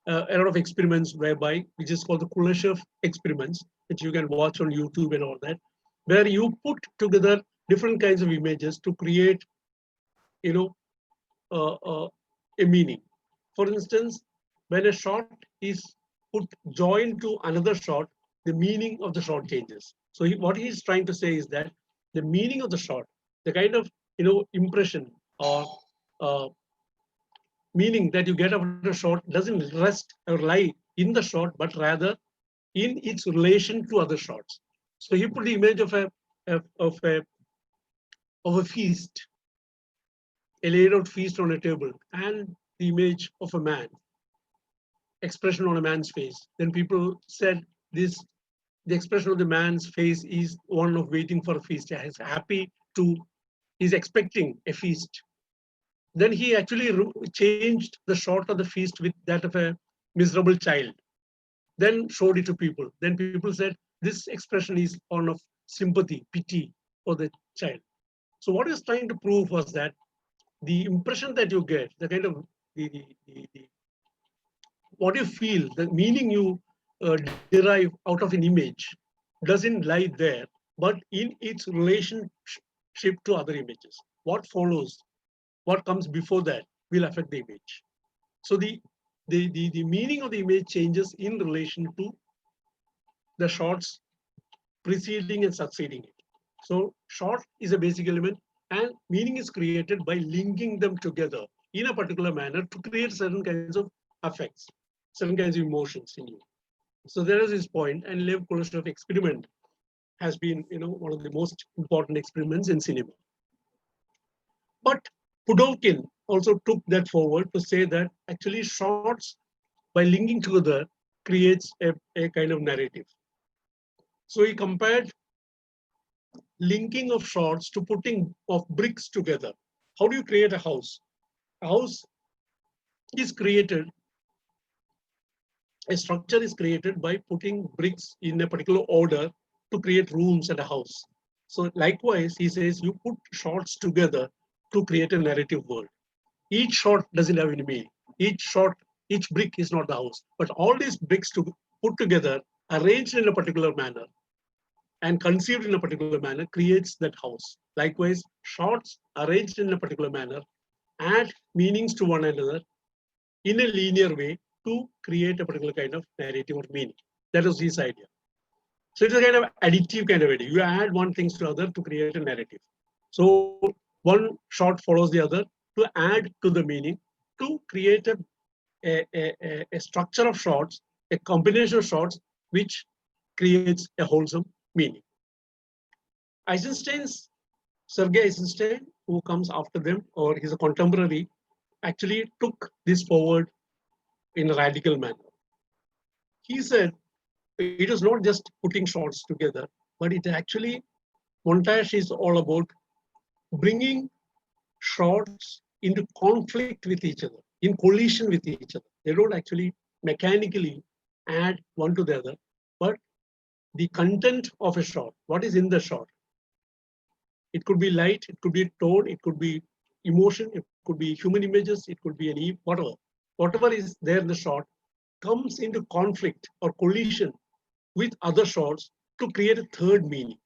a lot of experiments whereby, which is called the Kuleshov experiments, which you can watch on YouTube and all that, where you put together different kinds of images to create, a meaning. For instance, when a shot is joined to another shot, the meaning of the shot changes. So what he's trying to say is that the meaning of the shot, the kind of impression or meaning that you get out of the shot doesn't rest or lie in the shot, but rather in its relation to other shots. So he put the image of a feast, a laid out feast on a table, and the image of a man, expression on a man's face. Then people said the expression of the man's face is one of waiting for a feast. He's expecting a feast. Then he actually changed the shot of the feast with that of a miserable child, then showed it to people. Then people said, this expression is one of sympathy, pity for the child. So what he was trying to prove was that the impression that you get, the kind of what you feel, the meaning you derive out of an image doesn't lie there, but in its relationship to other images. What follows, what comes before that will affect the image. So the meaning of the image changes in relation to the shots preceding and succeeding it. So shot is a basic element, and meaning is created by linking them together in a particular manner to create certain kinds of affects, certain kinds of emotions in you. So there is his point, and Lev Kuleshov experiment has been, one of the most important experiments in cinema. But Pudovkin also took that forward to say that actually shots, by linking together, creates a kind of narrative. So he compared linking of shots to putting of bricks together. How do you create a house? A house is created, a structure is created by putting bricks in a particular order to create rooms at a house. So likewise, he says you put shots together to create a narrative world. Each shot doesn't have any meaning. Each brick is not the house, but all these bricks put together, arranged in a particular manner and conceived in a particular manner, creates that house. Likewise, shots arranged in a particular manner add meanings to one another in a linear way to create a particular kind of narrative or meaning. That was his idea. So it's a kind of additive kind of idea. You add one thing to other to create a narrative. So one shot follows the other to add to the meaning, to create a structure of shots, a combination of shots, which creates a wholesome meaning. Sergei Eisenstein, who comes after them, or he's a contemporary, actually took this forward in a radical manner. He said it is not just putting shots together, but it actually, montage is all about bringing shots into conflict with each other, in collision with each other. They don't actually mechanically add one to the other, but the content of a shot, what is in the shot. It could be light, it could be tone, it could be emotion, it could be human images, it could be any whatever. Whatever is there in the shot comes into conflict or collision with other shots to create a third meaning.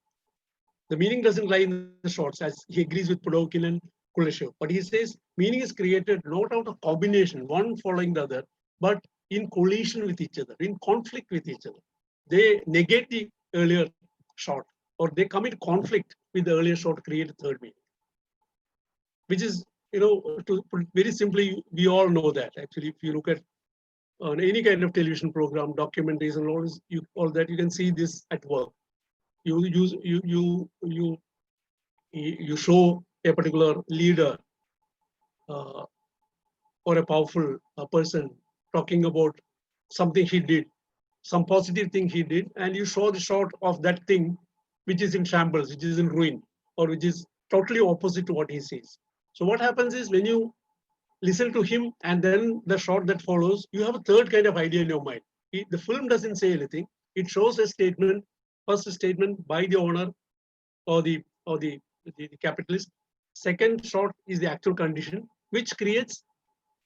The meaning doesn't lie in the shots, as he agrees with Pudovkin and Kuleshov. But he says meaning is created not out of combination, one following the other, but in collision with each other, in conflict with each other. They negate the earlier shot, or they come in conflict with the earlier shot to create a third meaning. Which is, to put it very simply, we all know that. Actually, if you look at on any kind of television program, documentaries, and all that, you can see this at work. You show a particular leader or a powerful person talking about something he did, some positive thing he did, and you show the shot of that thing which is in shambles, which is in ruin, or which is totally opposite to what he says. So what happens is when you listen to him and then the shot that follows, you have a third kind of idea in your mind. The film doesn't say anything. It shows a statement, first a statement by the owner or the capitalist. Second shot is the actual condition, which creates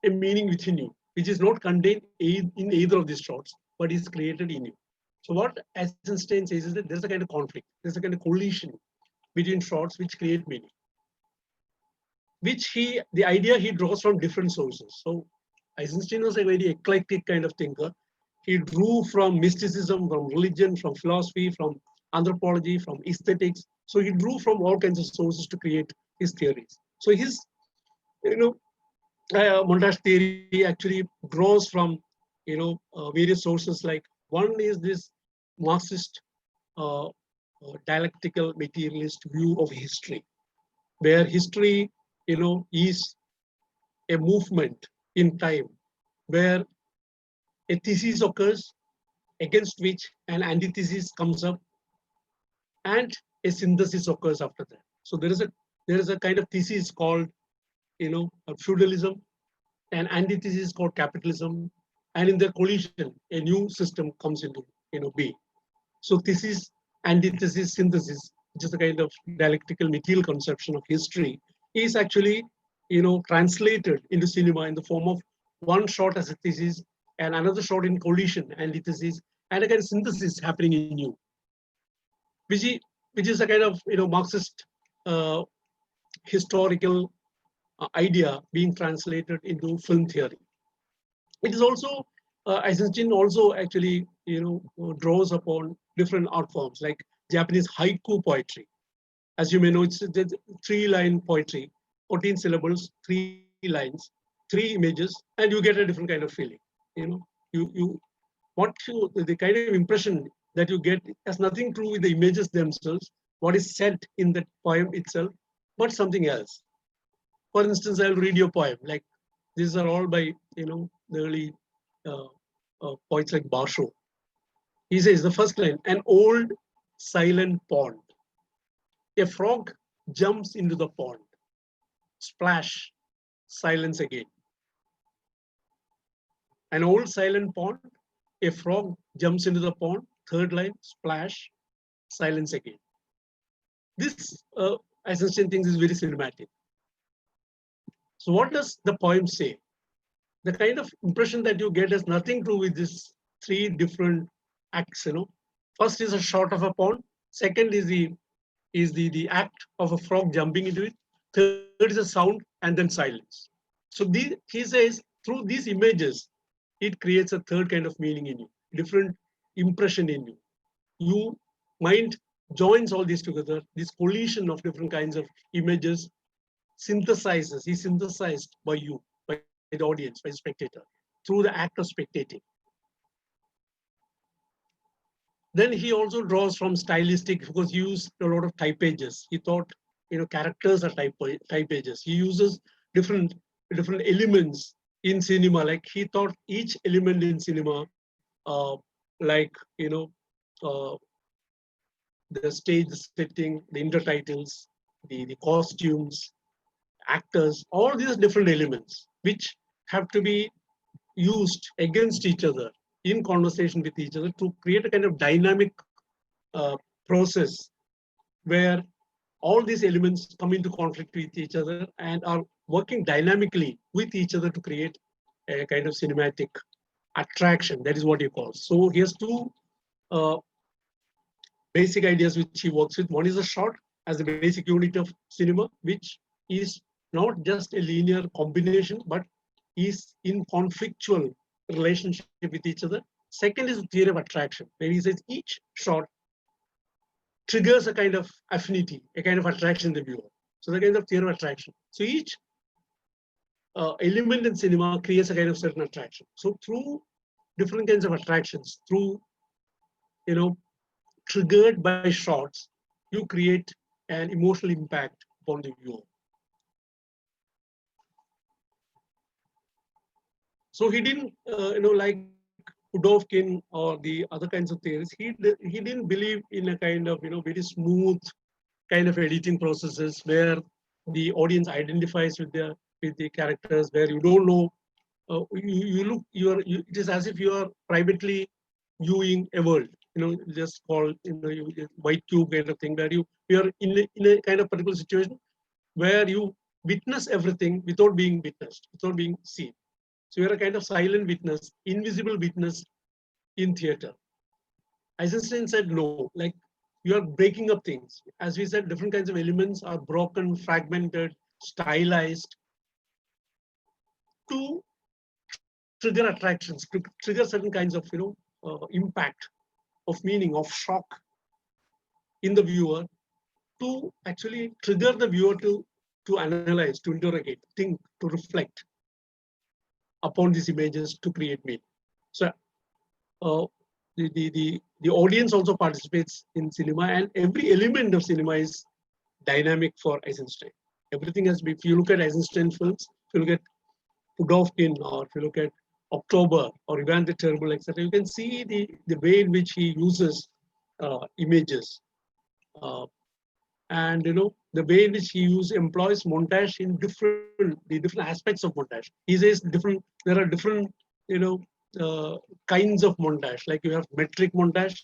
a meaning within you, which is not contained in either of these shots, but is created in you. So what Eisenstein says is that there's a kind of conflict, there's a kind of collision between shots which create meaning, which the idea he draws from different sources. So Eisenstein was a very eclectic kind of thinker. He drew from mysticism, from religion, from philosophy, from anthropology, from aesthetics. So he drew from all kinds of sources to create his theories. So his, montage theory actually draws from, various sources. Like one is this Marxist dialectical materialist view of history, where history, is a movement in time, where a thesis occurs against which an antithesis comes up, and a synthesis occurs after that. So there is a kind of thesis called, feudalism, an antithesis called capitalism, and in their collision, a new system comes into being. So thesis, antithesis, synthesis, which is a kind of dialectical material conception of history, is actually translated into cinema in the form of one shot as a thesis and another shot in collision, antithesis, and a kind of synthesis happening in you, which is a kind of Marxist historical idea being translated into film theory. It is also Eisenstein also actually draws upon different art forms like Japanese haiku poetry. As you may know, it's 3-line poetry, 14 syllables, 3 lines, 3 images, and you get a different kind of feeling. The kind of impression that you get has nothing to do with the images themselves, what is said in the poem itself, but something else. For instance, I'll read your poem. Like these are all by the early poets like Basho. He says the first line: an old silent pond. A frog jumps into the pond. Splash, silence again. An old silent pond. A frog jumps into the pond. Third line: splash, silence again. This Eisenstein thinks is very cinematic. So what does the poem say? The kind of impression that you get has nothing to do with these 3 different acts. First is a shot of a pond. Second is the act of a frog jumping into it. Third is a sound, and then silence. So he says through these images, it creates a third kind of meaning in you, different impression in you. Your mind joins all these together. This collision of different kinds of images is synthesized by you, by the audience, by the spectator, through the act of spectating. Then he also draws from stylistic, because he used a lot of typeages. He thought, characters are typeages. He uses different elements in cinema. Like he thought each element in cinema, like the stage setting, the intertitles, the costumes, actors, all these different elements which have to be used against each other in conversation with each other to create a kind of dynamic process where all these elements come into conflict with each other and are working dynamically with each other to create a kind of cinematic attraction. That is what he calls. So he has two uh, basic ideas which he works with. One is a shot as the basic unit of cinema, which is not just a linear combination, but is in conflictual relationship with each other. Second is the theory of attraction, where he says each shot triggers a kind of affinity, a kind of attraction in the viewer. So the kind of theory of attraction. So each element in cinema creates a kind of certain attraction. So through different kinds of attractions, through triggered by shots, you create an emotional impact upon the viewer. So he didn't, like Pudovkin or the other kinds of theories, he didn't believe in a kind of, very smooth kind of editing processes where the audience identifies with the characters, where you don't know, it is as if you are privately viewing a world, just called, white cube kind of thing, where you are in a kind of particular situation where you witness everything without being witnessed, without being seen. So you're a kind of silent witness, invisible witness in theater. Eisenstein said no, like you are breaking up things. As we said, different kinds of elements are broken, fragmented, stylized to trigger attractions, to trigger certain kinds of impact, of meaning, of shock in the viewer, to actually trigger the viewer to analyze, to interrogate, think, to reflect upon these images to create meaning. So the audience also participates in cinema, and every element of cinema is dynamic for Eisenstein. Everything has been, if you look at Eisenstein films, if you look at Pudovkin, or if you look at October or Ivan the Terrible, etc., you can see the way in which he uses images. And the way in which he employs montage in the different aspects of montage. He says there are different kinds of montage. Like you have metric montage,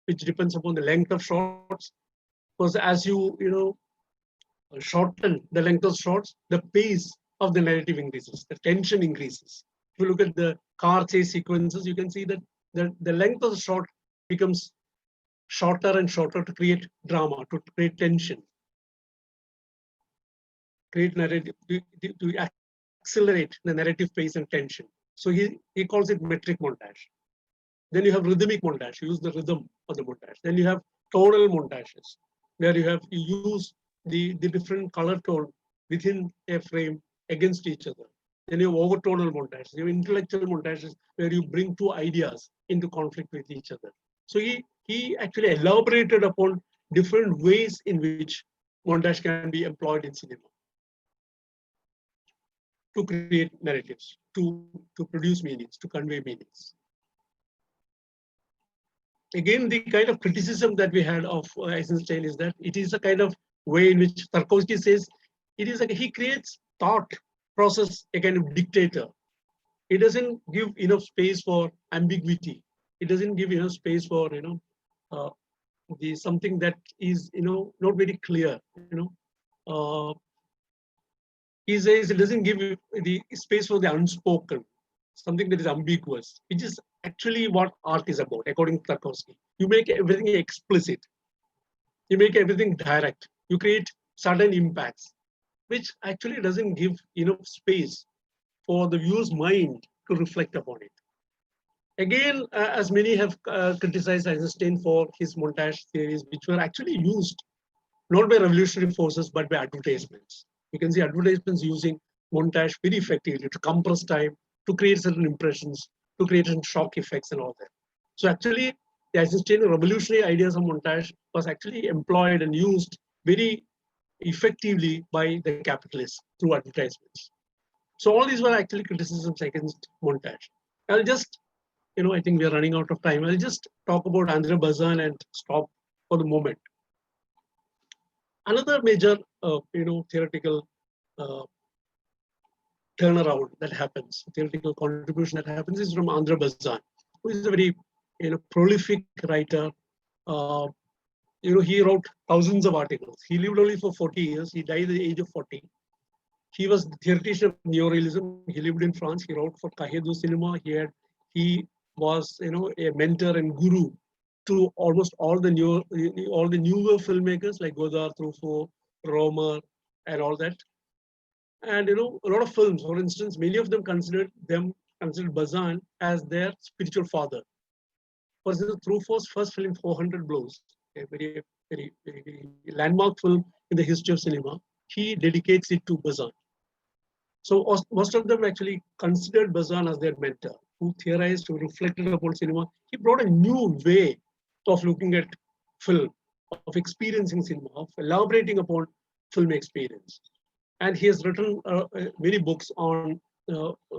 which depends upon the length of shots. Because as you shorten the length of shots, the pace of the narrative increases, the tension increases. If you look at the car chase sequences, you can see that the length of the shot becomes shorter and shorter to create drama, to create tension, create narrative, to accelerate the narrative pace and tension. So he calls it metric montage. Then you have rhythmic montage, you use the rhythm of the montage. Then you have tonal montages, where you use the different color tone within a frame against each other. Then you have overtonal montages, you have intellectual montages, where you bring two ideas into conflict with each other. So he actually elaborated upon different ways in which montage can be employed in cinema to create narratives, to produce meanings, to convey meanings. Again, the kind of criticism that we had of Eisenstein is that it is a kind of way in which Tarkovsky says it is like he creates thought process, a kind of dictator. It doesn't give enough space for ambiguity. It doesn't give enough space for something that is not very clear. He says it doesn't give the space for the unspoken, something that is ambiguous, which is actually what art is about, according to Tarkovsky. You make everything explicit. You make everything direct. You create sudden impacts, which actually doesn't give enough space for the viewer's mind to reflect upon it. Again, as many have criticized Eisenstein for his montage theories, which were actually used not by revolutionary forces, but by advertisements. You can see advertisements using montage very effectively to compress time, to create certain impressions, to create some shock effects and all that. So actually, the Eisenstein revolutionary ideas of montage was actually employed and used very effectively by the capitalists through advertisements. So all these were actually criticisms against montage. I'll just, I think we are running out of time. I'll just talk about Andre Bazin and stop for the moment. Another major, theoretical turnaround that happens, theoretical contribution that happens, is from Andre Bazin, who is a very, prolific writer. He wrote thousands of articles. He lived only for 40 years. He died at the age of 40. He was the theoretician of neorealism. He lived in France. He wrote for Cahiers du Cinema. He was, a mentor and guru to almost all the newer filmmakers like Godard, Truffaut, Romer, and all that. And a lot of films, for instance, many of them considered Bazin as their spiritual father. For instance, Truffaut's first film, 400 Blows, a very landmark film in the history of cinema, he dedicates it to Bazin. So most of them actually considered Bazin as their mentor, who theorized, who reflected upon cinema. He brought a new way of looking at film, of experiencing cinema, of elaborating upon film experience. And he has written many books on,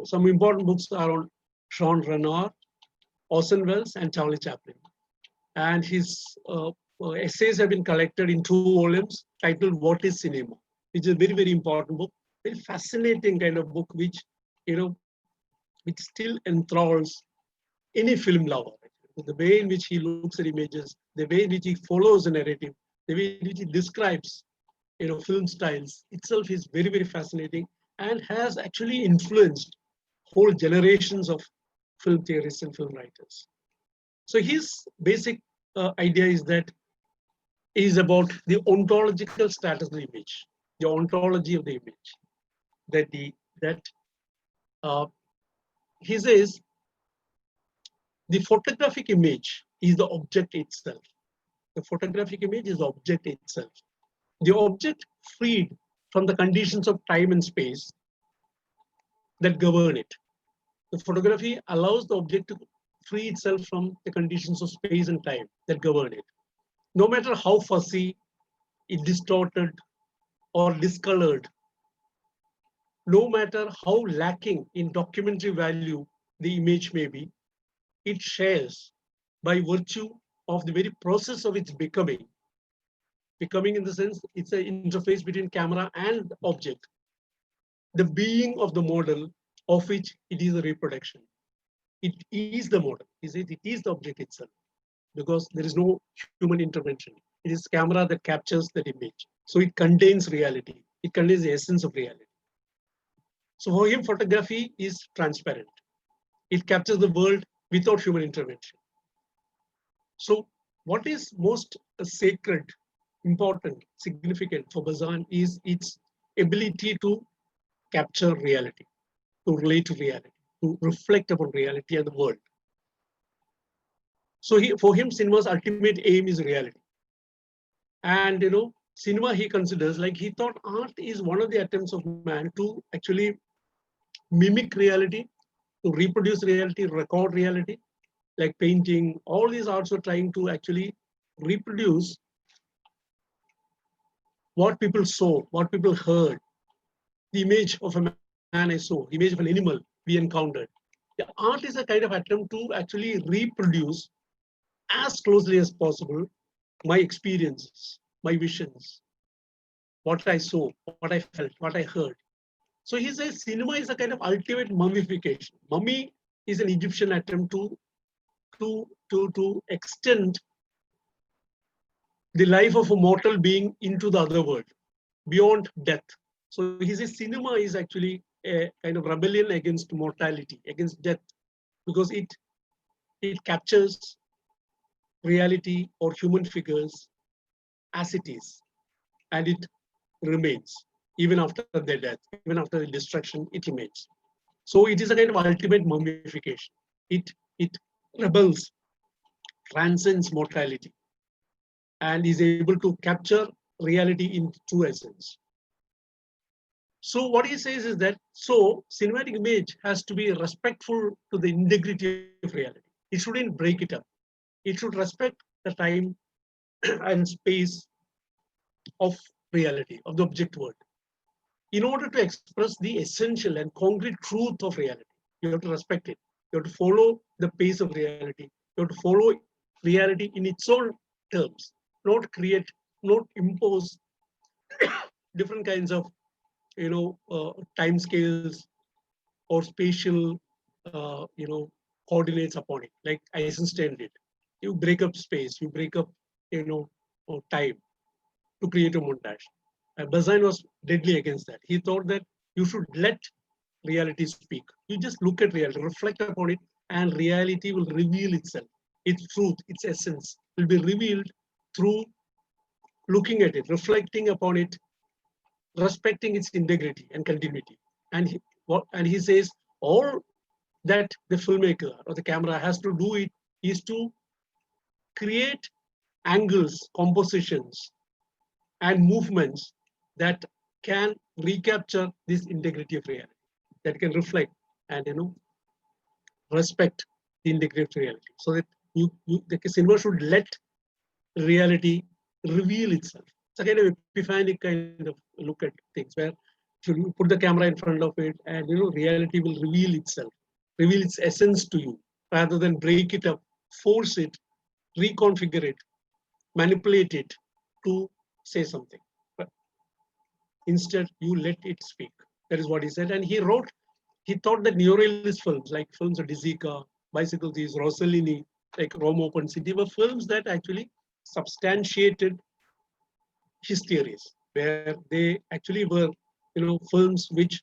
some important books are on Jean Renoir, Orson Welles, and Charlie Chaplin. And his essays have been collected in 2 volumes titled What is Cinema, which is a very, very important book, very fascinating kind of book, which still enthralls any film lover. The way in which he looks at images, the way in which he follows a narrative, the way in which he describes film styles itself is very, very fascinating and has actually influenced whole generations of film theorists and film writers. So his basic idea is about the ontological status of the image, the ontology of the image. He says the photographic image is the object itself. The photographic image is the object itself. The object freed from the conditions of time and space that govern it. The photography allows the object to free itself from the conditions of space and time that govern it. No matter how fuzzy, distorted, or discolored, no matter how lacking in documentary value the image may be, it shares by virtue of the very process of its becoming. Becoming in the sense it's an interface between camera and object. The being of the model of which it is a reproduction. It is the model. It is the object itself because there is no human intervention. It is camera that captures that image. So it contains reality. It contains the essence of reality. So for him, photography is transparent. It captures the world without human intervention. So what is most sacred, important, significant for Bazin is its ability to capture reality, to relate to reality, to reflect upon reality and the world. So for him, cinema's ultimate aim is reality. And cinema he considers, like he thought art is one of the attempts of man to actually mimic reality, to reproduce reality, record reality, like painting. All these arts were trying to actually reproduce what people saw, what people heard, the image of a man I saw, the image of an animal we encountered. The art is a kind of attempt to actually reproduce as closely as possible my experiences, my visions, what I saw, what I felt, what I heard. So he says cinema is a kind of ultimate mummification. Mummy is an Egyptian attempt to extend the life of a mortal being into the other world, beyond death. So he says cinema is actually a kind of rebellion against mortality, against death, because it captures reality or human figures as it is, and it remains even after their death, even after the destruction, it remains. So it is a kind of ultimate mummification. It rebels, transcends mortality, and is able to capture reality in true essence. So what he says is that, so cinematic image has to be respectful to the integrity of reality. It shouldn't break it up. It should respect the time and space of reality, of the object world. In order to express the essential and concrete truth of reality, you have to respect it. You have to follow the pace of reality. You have to follow reality in its own terms, not create, not impose different kinds of time scales or spatial coordinates upon it, like Eisenstein did. You break up space, you break up time to create a montage. Bazin was deadly against that. He thought that you should let reality speak. You just look at reality, reflect upon it, and reality will reveal itself. Its truth, its essence will be revealed through looking at it, reflecting upon it, respecting its integrity and continuity. And he says all that the filmmaker or the camera has to do it is to create angles, compositions, and movements that can recapture this integrity of reality, that can reflect and respect the integrity of reality, so that the cinema should let reality reveal itself. It's a kind of epiphanic kind of look at things where you put the camera in front of it, and reality will reveal itself, reveal its essence to you, rather than break it up, force it, reconfigure it, manipulate it to say something. But instead, you let it speak. That is what he said. And he thought that neorealist films, like films of De Sica, Bicycle Thieves, Rossellini, like Rome Open City, were films that actually substantiated his theories, where they actually were, films which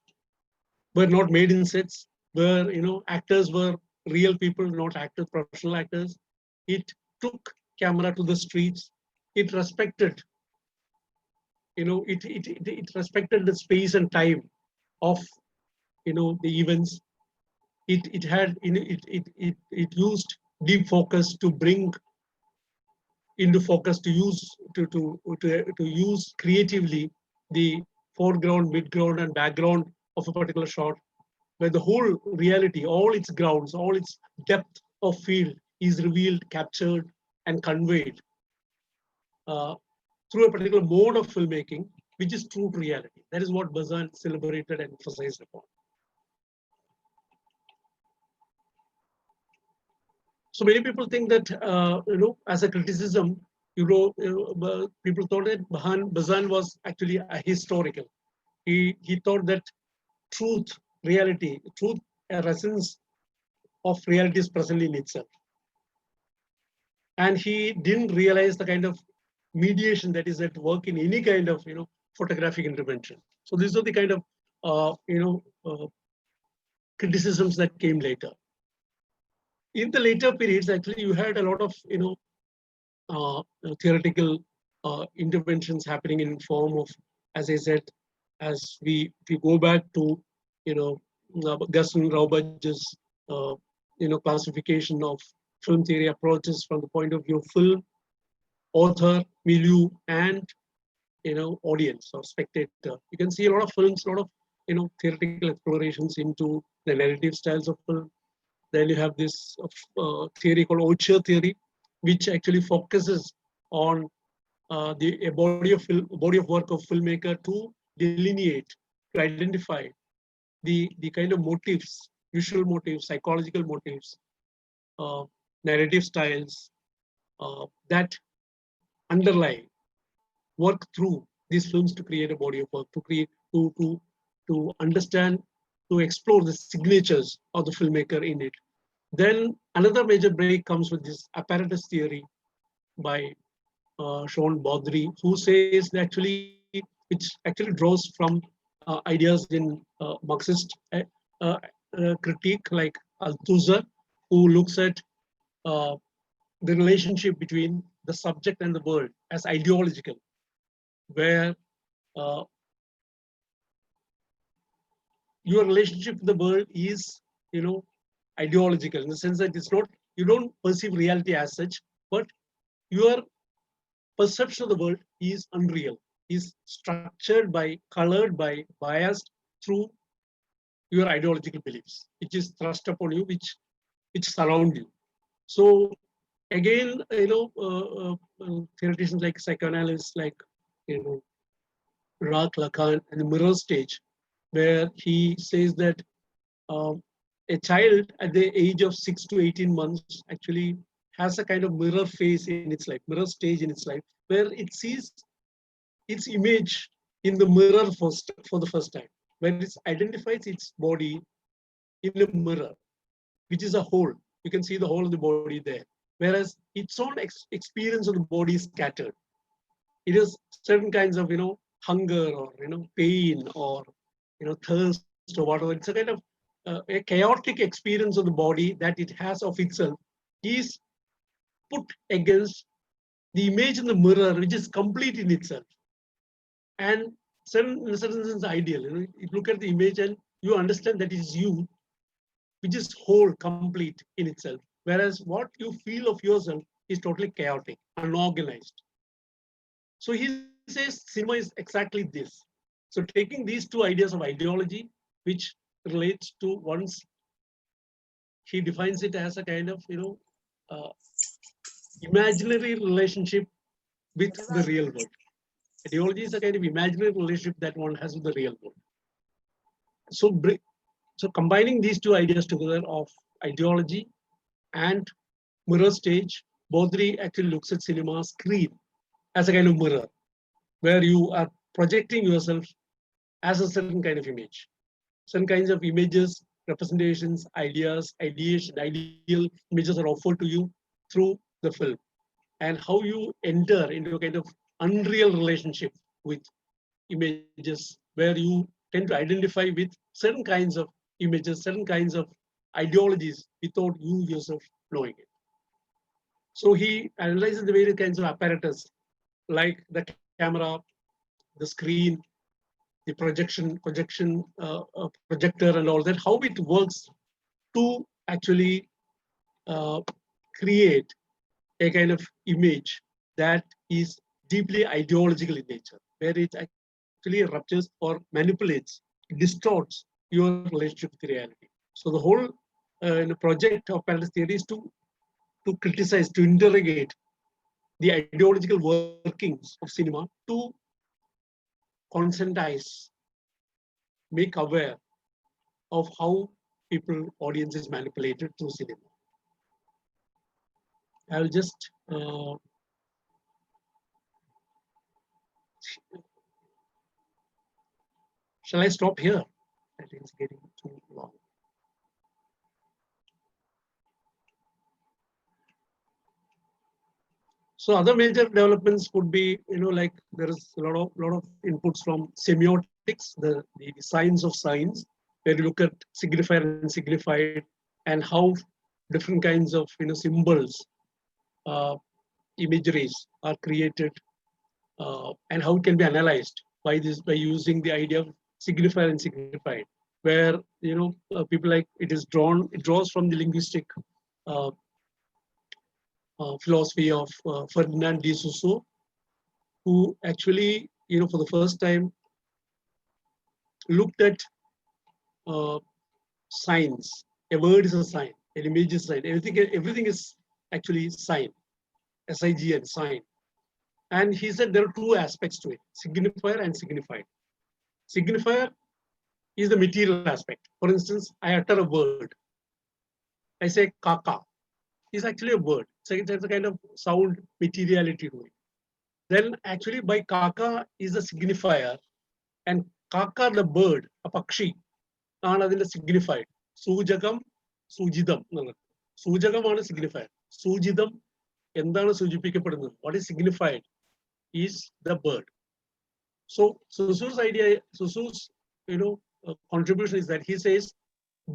were not made in sets, where actors were real people, not actors, professional actors. It took camera to the streets. It respected, it respected the space and time of, the events. It had, it used deep focus to bring into focus, to use creatively the foreground, midground, and background of a particular shot, where the whole reality, all its grounds, all its depth of field is revealed, captured, and conveyed through a particular mode of filmmaking, which is true to reality. That is what Bazin celebrated and emphasized upon. So many people think that, as a criticism, people thought that Bazin was actually a historical. He thought that truth, reality, truth, essence of reality is present in itself. And he didn't realize the kind of mediation that is at work in any kind of, photographic intervention. So these are the kind of, criticisms that came later. In the later periods, actually, you had a lot of, theoretical interventions happening in form of, as I said, as we go back to, Gus and Raubach's, classification of film theory approaches from the point of view of film, author, milieu, and audience or spectator. You can see a lot of films, a lot of theoretical explorations into the narrative styles of film. Then you have this theory called auteur theory, which actually focuses on a body of work of filmmaker to delineate, to identify the kind of motifs, visual motifs, psychological motifs, narrative styles that underlie, work through these films to create a body of work, to understand, to explore the signatures of the filmmaker in it. Then another major break comes with this apparatus theory by Sean Baudry, who says that which actually draws from ideas in Marxist critique like Althusser, who looks at the relationship between the subject and the world as ideological, where your relationship with the world is, ideological, in the sense that it's not, you don't perceive reality as such, but your perception of the world is unreal, is structured by, colored by, biased through your ideological beliefs, which is thrust upon you, which surround you. So again, theoreticians like psychoanalysts, like Jacques Lacan, and the mirror stage, where he says that a child at the age of 6 to 18 months actually has a kind of mirror phase in its life, mirror stage in its life, where it sees its image in the mirror for the first time, when it identifies its body in a mirror, which is a whole. You can see the whole of the body there. Whereas its own experience of the body is scattered. It is certain kinds of, hunger or, pain or thirst or whatever. It's a kind of a chaotic experience of the body that it has of itself is put against the image in the mirror, which is complete in itself. And in a certain sense, ideal. You look at the image and you understand that it is you, which is whole, complete in itself. Whereas what you feel of yourself is totally chaotic, unorganized. So he says cinema is exactly this. So taking these two ideas of ideology, which relates to one's, he defines it as a kind of, uh, imaginary relationship with the real world. Ideology is a kind of imaginary relationship that one has with the real world. So combining these two ideas together of ideology and mirror stage, Baudry actually looks at cinema screen as a kind of mirror, where you are projecting yourself as a certain kind of image. Certain kinds of images, representations, ideas, ideation, ideal images are offered to you through the film. And how you enter into a kind of unreal relationship with images, where you tend to identify with certain kinds of images, certain kinds of ideologies without you yourself knowing it. So he analyzes the various kinds of apparatus, like the camera, the screen, the projector, and all that, how it works to actually uh, create a kind of image that is deeply ideological in nature, where it actually ruptures or manipulates, distorts your relationship with reality. So the whole project of paradox theory is to criticize, to interrogate the ideological workings of cinema, to conscientize, make aware of how people, audience is manipulated through cinema. I'll just shall I stop here? I think it's getting too long. So other major developments would be, like there is a lot of inputs from semiotics, the science of science, where you look at signifier and signified, and how different kinds of symbols, imageries are created, and how it can be analyzed by using the idea of signifier and signified, where people like it draws from the linguistic uh, philosophy of Ferdinand de Saussure, who actually, for the first time looked at signs. A word is a sign, an image is a sign. Everything is actually sign, SIGN, sign. And he said there are two aspects to it: signifier and signified. Signifier is the material aspect. For instance, I utter a word. I say kaka. It's actually a word. So it's a kind of sound materiality to it. Then actually by kaka is a signifier, and kaka the bird, a pakshi, ആണ് അതിന്റെ signified. സൂചകം, സൂചിതം എന്നുള്ളത്. സൂചകമാണ് signifier. സൂചിതം എന്താണ് സൂചിപ്പിക്കപ്പെടുന്നത്? What is signified is the bird. So Saussure's idea, Saussure's contribution is that he says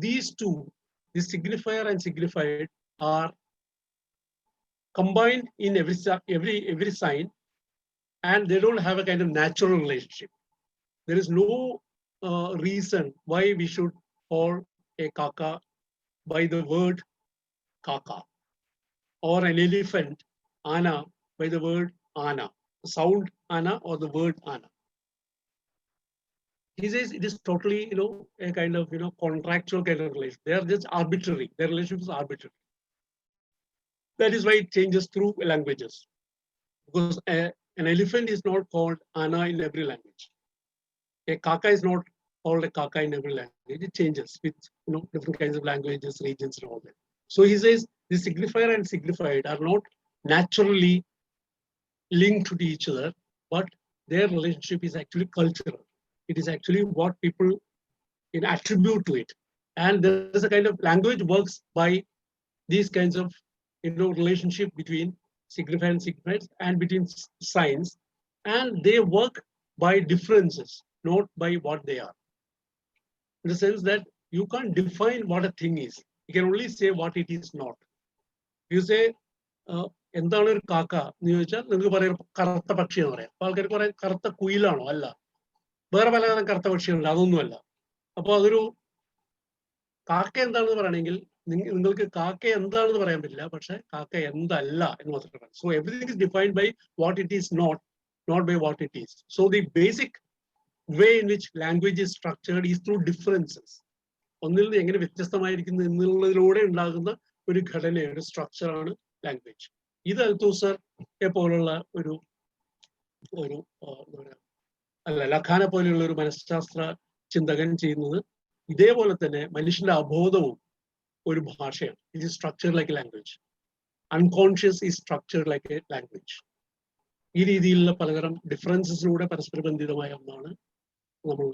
these two, the signifier and signified, are combined in every sign, and they don't have a kind of natural relationship. There is no reason why we should call a kaka by the word kaka, or an elephant ana by the word ana, the sound ana or the word ana. He says it is totally, a kind of, contractual kind of relation. They are just arbitrary. Their relationship is arbitrary. That is why it changes through languages, because an elephant is not called ana in every language. A kaka is not called a kaka in every language. It changes with different kinds of languages, regions, and all that. So he says the signifier and signified are not naturally linked to each other, but their relationship is actually cultural. It is actually what people attribute to it. And there is a kind of language works by these kinds of relationship between signifier and signified, and between signs, and they work by differences, not by what they are. in the sense that you can't define what a thing is. You can only say what it is not. You say, എന്താണ് ഒരു കാക്ക എന്ന് ചോദിച്ചാൽ നിങ്ങൾക്ക് പറയാം കറുത്ത പക്ഷി എന്ന് പറയാം. അപ്പൊ ആൾക്കാർക്ക് പറയാം കറുത്ത കുയിലാണോ? അല്ല, വേറെ പലതരം കറുത്ത പക്ഷികളുണ്ട്, അതൊന്നുമല്ല. അപ്പോൾ അതൊരു കാക്ക എന്താണെന്ന് പറയണമെങ്കിൽ നിങ്ങൾക്ക് കാക്ക എന്താണെന്ന് പറയാൻ പറ്റില്ല, പക്ഷെ കാക്ക എന്തല്ല എന്ന് മാത്രമേ പറയാം. So everything is defined by what it is not by what it is. So the basic way in which language is structured is through differences. ഒന്നിൽ നിന്ന് എങ്ങനെ വ്യത്യസ്തമായിരിക്കുന്നു എന്നുള്ളതിലൂടെ ഉണ്ടാകുന്ന ഒരു ഘടനയുടെ സ്ട്രക്ചറാണ് ലാംഗ്വേജ്. ഇത് അൽത്തൂസറെ പോലുള്ള ഒരു ലഖാനെ പോലെയുള്ള ഒരു മനഃശാസ്ത്ര ചിന്തകൻ ചെയ്യുന്നത് ഇതേപോലെ തന്നെ മനുഷ്യന്റെ അബോധവും ഒരു ഭാഷയാണ്. It is structured like A language. Unconscious is structured like A language. ഈ രീതിയിലുള്ള പലതരം ഡിഫറൻസസിലൂടെ പരസ്പര ബന്ധിതമായ ഒന്നാണ് നമ്മൾ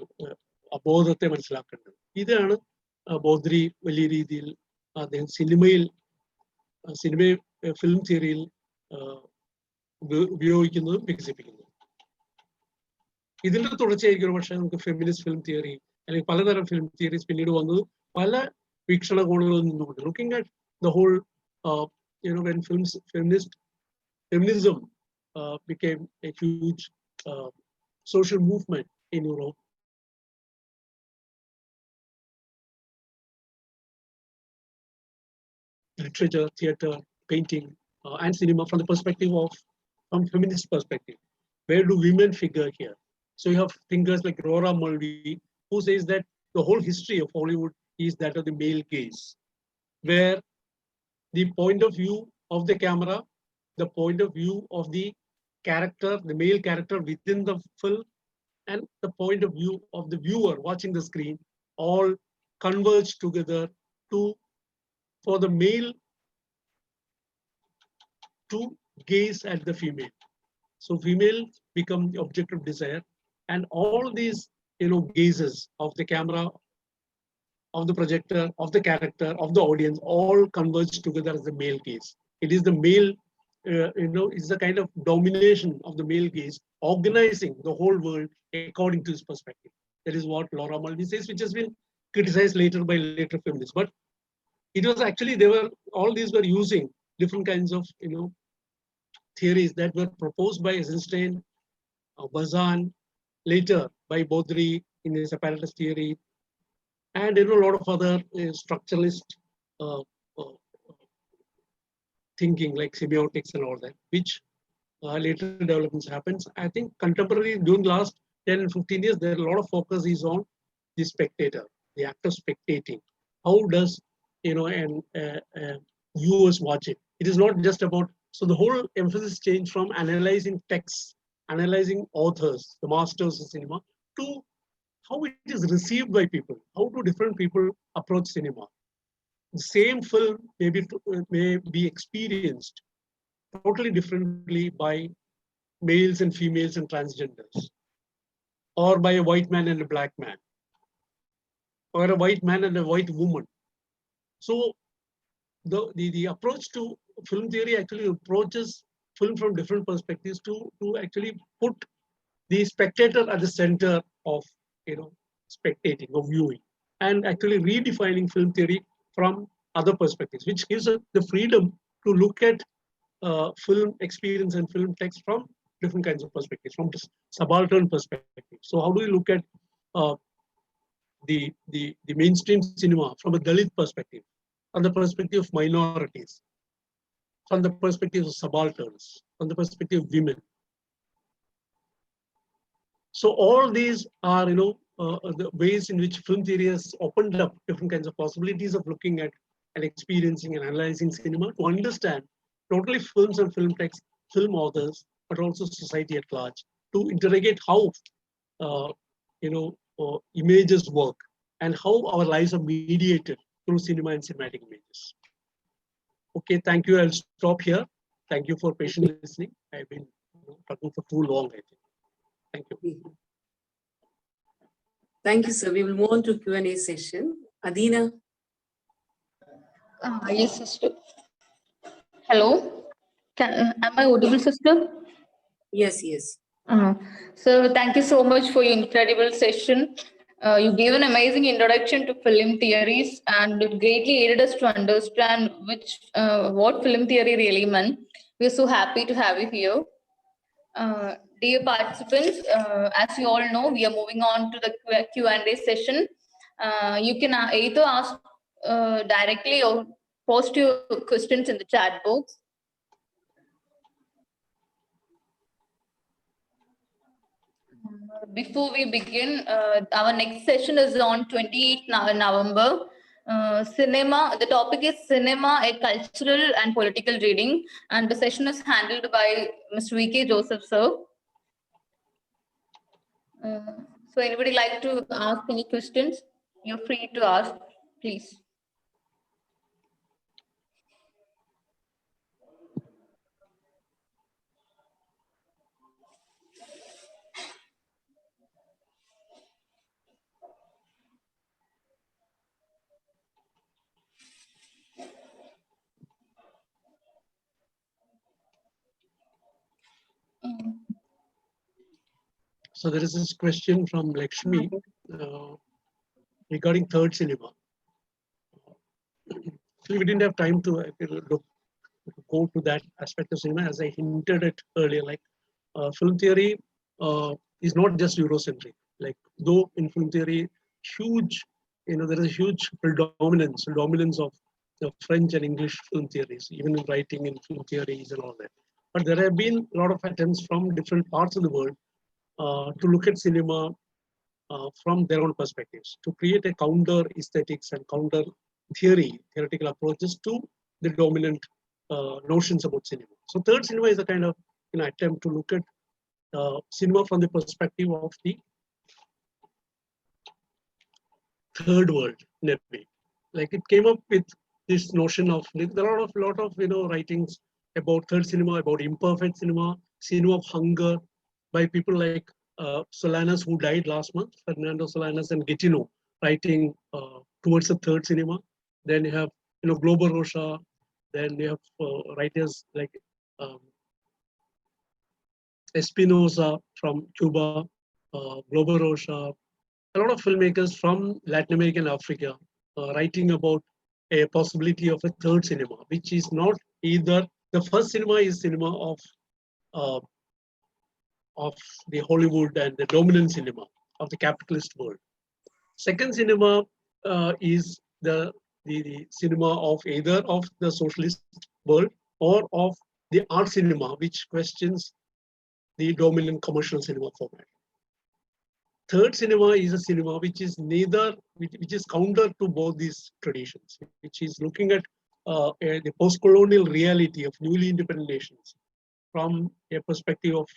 അബോധത്തെ മനസ്സിലാക്കേണ്ടത്. ഇതാണ് ബോദ്രി വലിയ രീതിയിൽ അദ്ദേഹം ഫിലിം തിയറിയിൽ ഉപയോഗിക്കുന്നതും വികസിപ്പിക്കുന്നതും. ഇതിന്റെ തുടർച്ചയായിരിക്കും പക്ഷേ നമുക്ക് ഫെമിനിസ്റ്റ് ഫിലിം തിയറി അല്ലെങ്കിൽ പലതരം ഫിലിം തിയറീസ് പിന്നീട് വന്നത് പല വീക്ഷണകോണുകളിൽ നിന്നുകൊണ്ട്. Looking at the whole when feminism became a huge social movement in Europe. Literature, theater, painting, and cinema from the perspective of, from feminist perspective. Where do women figure here? So you have thinkers like Rora Mulvey, who says that the whole history of Hollywood is that of the male gaze, where the point of view of the camera, the point of view of the character, the male character within the film, and the point of view of the viewer watching the screen all converge together for the male to gaze at the female. So female become the object of desire, and all these gazes of the camera, of the projector, of the character, of the audience, all converge together as the male gaze. It is the male, it's the kind of domination of the male gaze organizing the whole world according to his perspective. That is what Laura Mulvey says, which has been criticized later by later feminists. But it was actually, all these were using different kinds of theories that were proposed by Eisenstein, Bazin, later by Baudry in his apparatus theory, and a lot of other structuralist thinking like semiotics and all that, which later developments happens. I think contemporary, during the last 10 and 15 years, there are a lot of focus is on the spectator, the act of spectating. How does viewers watch it? It is not just about, so the whole emphasis changed from analyzing texts, analyzing authors, the masters of cinema, to how it is received by people. How do different people approach cinema? The same film may be experienced totally differently by males and females and transgenders, or by a white man and a black man, or a white man and a white woman. So the approach to film theory actually approaches film from different perspectives to actually put the spectator at the center of spectating or viewing, and actually redefining film theory from other perspectives, which gives us the freedom to look at film experience and film text from different kinds of perspectives, from subaltern perspective. So how do we look at the mainstream cinema from a Dalit perspective, from the perspective of minorities, from the perspective of subalterns, from the perspective of women? So all these are the ways in which film theory has opened up different kinds of possibilities of looking at and experiencing and analyzing cinema to understand not only films and film text, film authors, but also society at large, to interrogate how images work and how our lives are mediated through cinema and cinematic images. Okay, thank you. I'll stop here. Thank you for patiently listening. I've been talking for too long, I think. Thank you. Thank you, sir. We will move on to Q&A session. Adina. Yes, sister. Hello. Am I audible, sister? Yes, yes. So thank you so much for your incredible session. You gave an amazing introduction to film theories, and it greatly aided us to understand what film theory really meant. We're so happy to have you here. Dear participants, as you all know, we are moving on to the Q&A session. You can either ask directly or post your questions in the chat box. Before we begin, our next session is on 28th November. Cinema, the topic is cinema, a cultural and political reading, and the session is handled by Mr. V.K. Joseph, sir. So anybody like to ask any questions? You're free to ask, please. So there is this question from Lakshmi regarding third cinema. Actually, we didn't have time to go to that aspect of cinema, as I hinted at earlier. Like film theory is not just Eurocentric. Like though in film theory, there is a huge dominance of the French and English film theories, even in writing in film theories and all that. But there have been a lot of attempts from different parts of the world to look at cinema from their own perspectives, to create a counter aesthetics and counter theoretical approaches to the dominant notions about cinema. So third cinema is a kind of attempt to look at cinema from the perspective of the third world in a way. Like it came up with this notion of, there are a lot of writings about third cinema, about imperfect cinema, cinema of hunger, by people like Solanas, who died last month, Fernando Solanas and Getino, writing towards the third cinema. Then you have Globo Rocha. Then you have writers like Espinosa from Cuba, Globo Rocha, a lot of filmmakers from Latin America and Africa writing about a possibility of a third cinema, which is not either. The first cinema is cinema of the Hollywood and the dominant cinema of the capitalist world. Second cinema is the cinema of either of the socialist world or of the art cinema, which questions the dominant commercial cinema format. Third cinema is a cinema which is which is counter to both these traditions, which is looking at the post-colonial reality of newly independent nations from a perspective of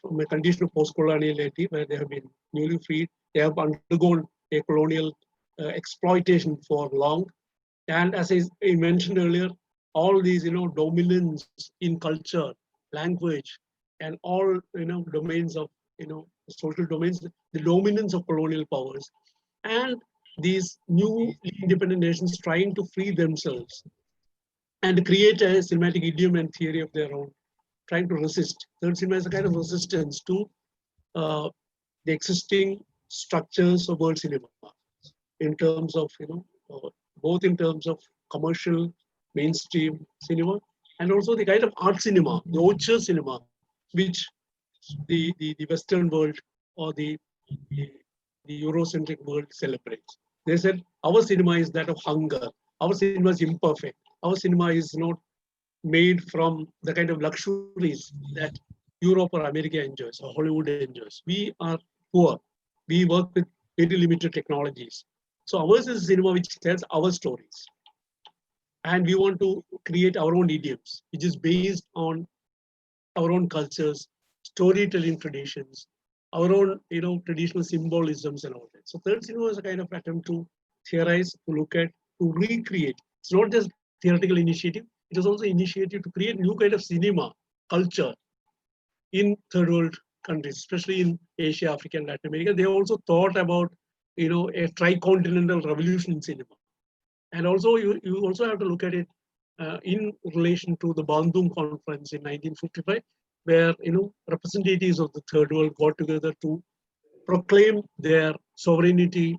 from a condition of post-coloniality, where they have been newly freed, they have undergone a colonial exploitation for long, and as I mentioned earlier, all these dominance in culture, language, and all domains of social domains, the dominance of colonial powers, and these new independent nations trying to free themselves and create a cinematic idiom and theory of their own, trying to resist. Third cinema is a kind of resistance to the existing structures of world cinema, in terms of both in terms of commercial mainstream cinema and also the kind of art cinema, the auteur cinema, which the Western world or the Eurocentric world celebrates. They said our cinema is that of hunger. Our cinema is imperfect. Our cinema is not made from the kind of luxuries that Europe or America enjoys or Hollywood enjoys. We are poor. We work with very limited technologies. So ours is a cinema which tells our stories. And we want to create our own idioms, which is based on our own cultures, storytelling traditions, our own traditional symbolisms and all that. So third cinema is a kind of attempt to theorize, to look at, to recreate. It's not just theoretical initiative, it is also initiative to create new kind of cinema culture in third world countries, especially in Asia, Africa, and Latin America. They also thought about a tricontinental revolution in cinema. And also you also have to look at it in relation to the Bandung Conference in 1955, where representatives of the third world got together to proclaim their sovereignty,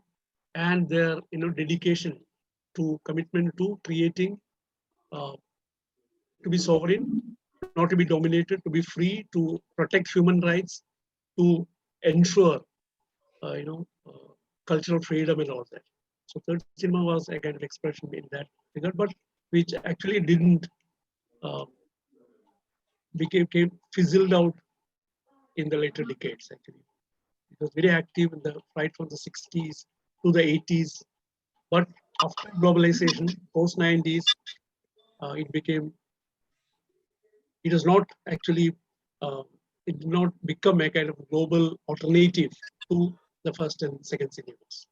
and their dedication to commitment to creating, to be sovereign, not to be dominated, to be free, to protect human rights, to ensure cultural freedom and all that. So third cinema was a kind of expression in that regard, but which actually didn't became fizzled out in the later decades. Actually, it was very active in the right from the 60s to the 80s, but after globalization, post 90s, it was not actually, it did not become a kind of global alternative to the first and second cinemas.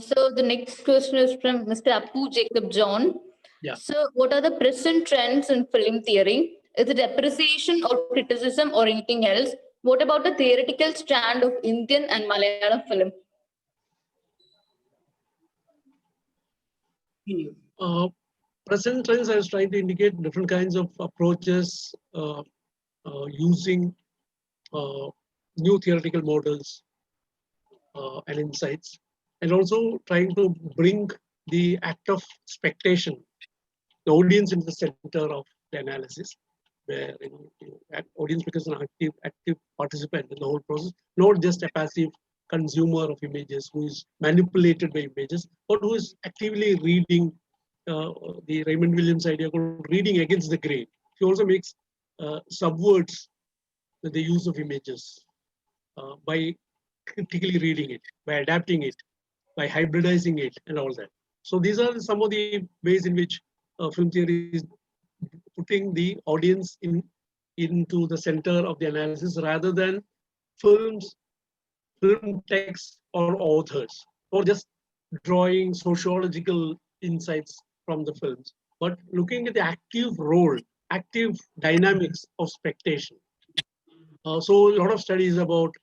So the next question is from Mr. Appu Jacob John. Yeah. So what are the present trends in film theory? Is it appreciation or criticism or anything else? What about the theoretical stand of Indian and Malayalam film? Present trends, I was trying to indicate different kinds of approaches using new theoretical models and insights, and also trying to bring the act of spectation, the audience in the center of the analysis, where audience becomes an active participant in the whole process, not just a passive consumer of images who is manipulated by images, but who is actively reading the Raymond Williams idea called reading against the grain. He also makes subverts the use of images by critically reading it, by adapting it, by hybridizing it, and all that. So these are some of the ways in which film theory is putting the audience into the center of the analysis rather than film texts or authors, or just drawing sociological insights from the films, but looking at the active role, active dynamics of spectation. So a lot of studies about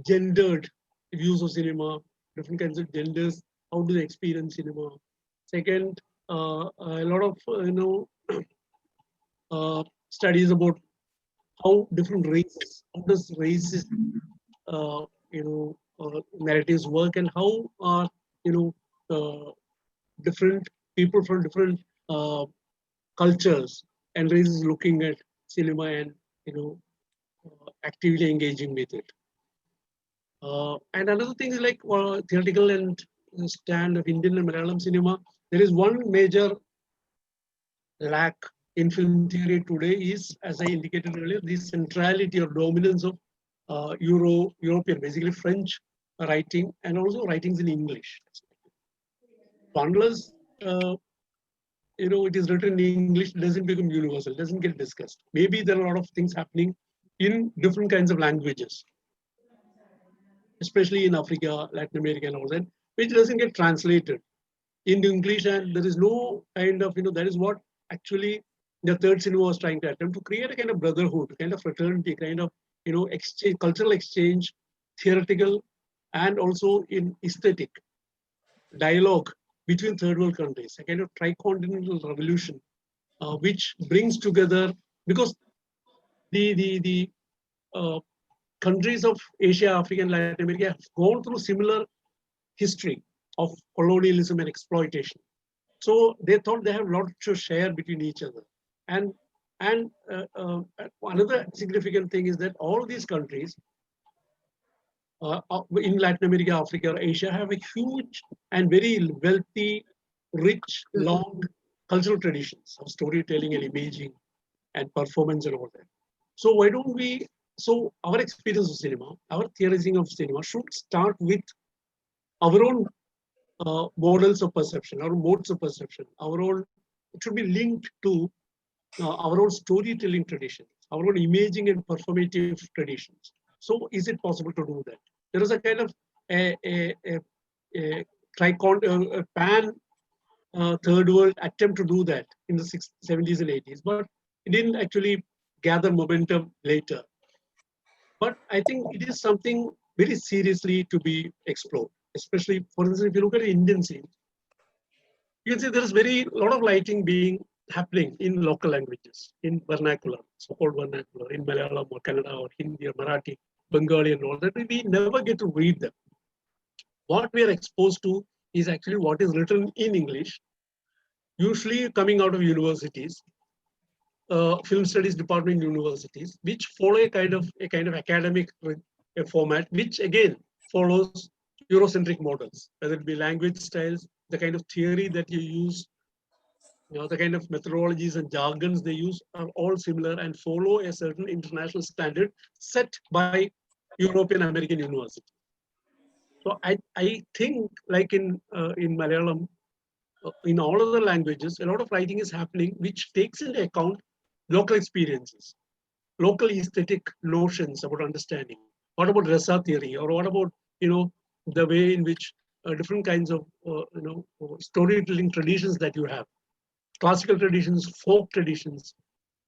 gendered views of cinema, different kinds of genders, how do they experience cinema. Second, a lot of studies about how different races, how does races, narratives work, and how are different people from different cultures and races looking at cinema and actively engaging with it. And another thing is like theoretical and stand of Indian and Malayalam cinema. There is one major lack in film theory today is, as I indicated earlier, the centrality or dominance of European, basically French writing, and also writings in English. Unless it is written in English, it doesn't become universal, doesn't get discussed. Maybe there are a lot of things happening in different kinds of languages, especially in Africa, Latin America, and all that, which doesn't get translated into English, and there is no kind of, that is what actually the third cinema was trying to attempt to create a kind of brotherhood, kind of fraternity, kind of, exchange, cultural exchange, theoretical, and also in aesthetic dialogue between third world countries, a kind of tricontinental revolution, which brings together, because the countries of Asia, Africa, and Latin America have gone through similar history of colonialism and exploitation. So they thought they have a lot to share between each other. And another significant thing is that all these countries in Latin America, Africa, or Asia have a huge and very wealthy, rich, long cultural traditions of storytelling and imaging and performance and all that. So why don't we, so our experience of cinema, our theorizing of cinema should start with our own models of perception, our modes of perception, our own, it should be linked to our own storytelling traditions, our own imaging and performative traditions. So is it possible to do that? There is a kind of a pan third world attempt to do that in the 70s and 80s, but it didn't actually gather momentum later. But I think it is something very seriously to be explored, especially, for instance, if you look at the Indian scene, you can see there is very lot of lighting being happening in local languages, in vernacular, so-called vernacular, in Malayalam or Kannada or Hindi or Marathi, Bengali and all that, we never get to read them. What we are exposed to is actually what is written in English, usually coming out of universities, film studies department universities, which follow a kind of academic format, which again follows Eurocentric models, whether it be language styles, the kind of theory that you use, the kind of methodologies and jargons they use are all similar and follow a certain international standard set by European American university. So I think like in Malayalam, in all other languages, a lot of writing is happening which takes into account local experiences, local aesthetic notions about understanding. What about rasa theory, or what about the way in which different kinds of storytelling traditions that you have, classical traditions, folk traditions,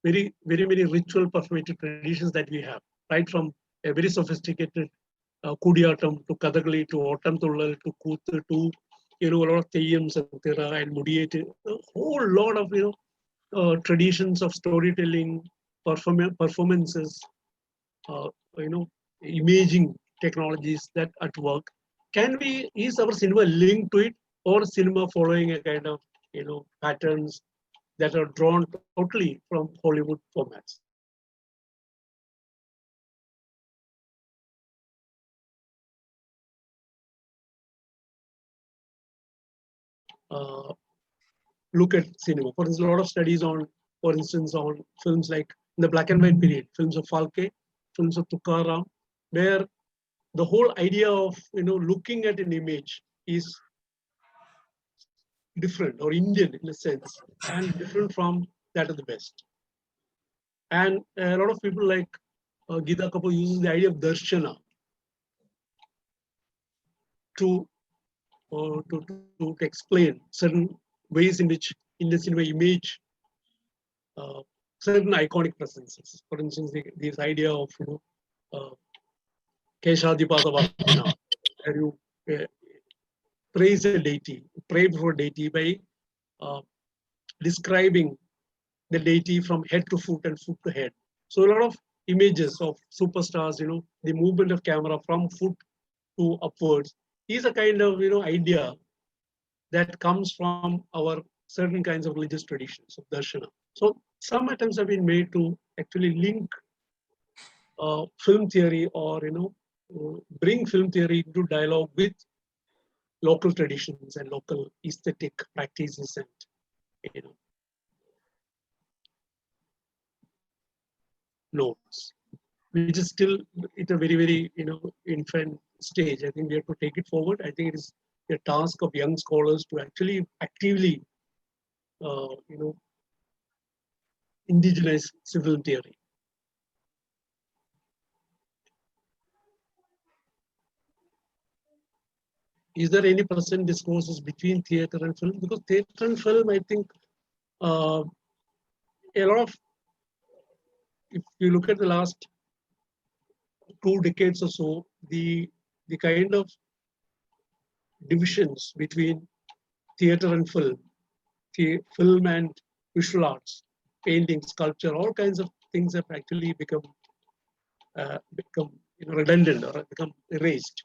very many ritual performative traditions that we have, right from a very sophisticated Kudiyatam to Kathakali to Ottam Thullal to Kuthu to a lot of Theyyams and Thira and Mudiyate, a whole lot of traditions of storytelling, performances, uh, imaging technologies that at work. Is our cinema linked to it, or cinema following a kind of patterns that are drawn totally from Hollywood formats? Look at cinema. For instance, a lot of studies on, for instance, on films like in the black and white period, films of Falke, films of Tukaram, where the whole idea of looking at an image is different or Indian in a sense, and different from that of the West. And a lot of people like Geeta Kapoor uses the idea of darshana to explain certain ways in which Indian cinema image certain iconic presences. For instance, this idea of Keshadipada Vartana, where you praise a deity, pray before deity by describing the deity from head to foot and foot to head. So a lot of images of superstars, the movement of camera from foot to upwards is a kind of idea that comes from our certain kinds of religious traditions of darshana. So some attempts have been made to actually link film theory, or bring film theory into dialogue with local traditions and local aesthetic practices and notes, which is still at a very infant stage. I think we have to take it forward. I think it is a task of young scholars to actually actively indigenize civil theory. Is there any present discourses between theater and film? Because theater and film, I think, a lot of, if you look at the last 2 decades or so, the kind of divisions between theater and film and visual arts, painting, sculpture, all kinds of things have actually become redundant or become erased.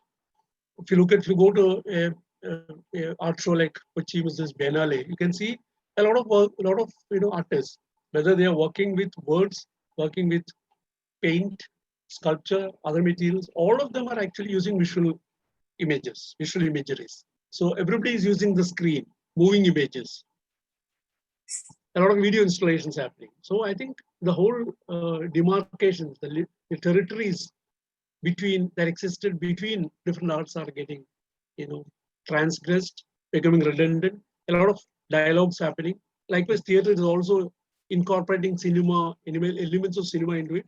If you go to a art show like Kochi Mrs. Biennale, you can see a lot of work, a lot of artists, whether they are working with words, working with paint, sculpture, other materials, all of them are actually using visual images, visual imageries. So everybody is using the screen, moving images. A lot of video installations happening. So I think the whole demarcations, the territories that existed between different arts are getting, transgressed, becoming redundant. A lot of dialogues happening. Likewise, theater is also incorporating cinema, elements of cinema into it.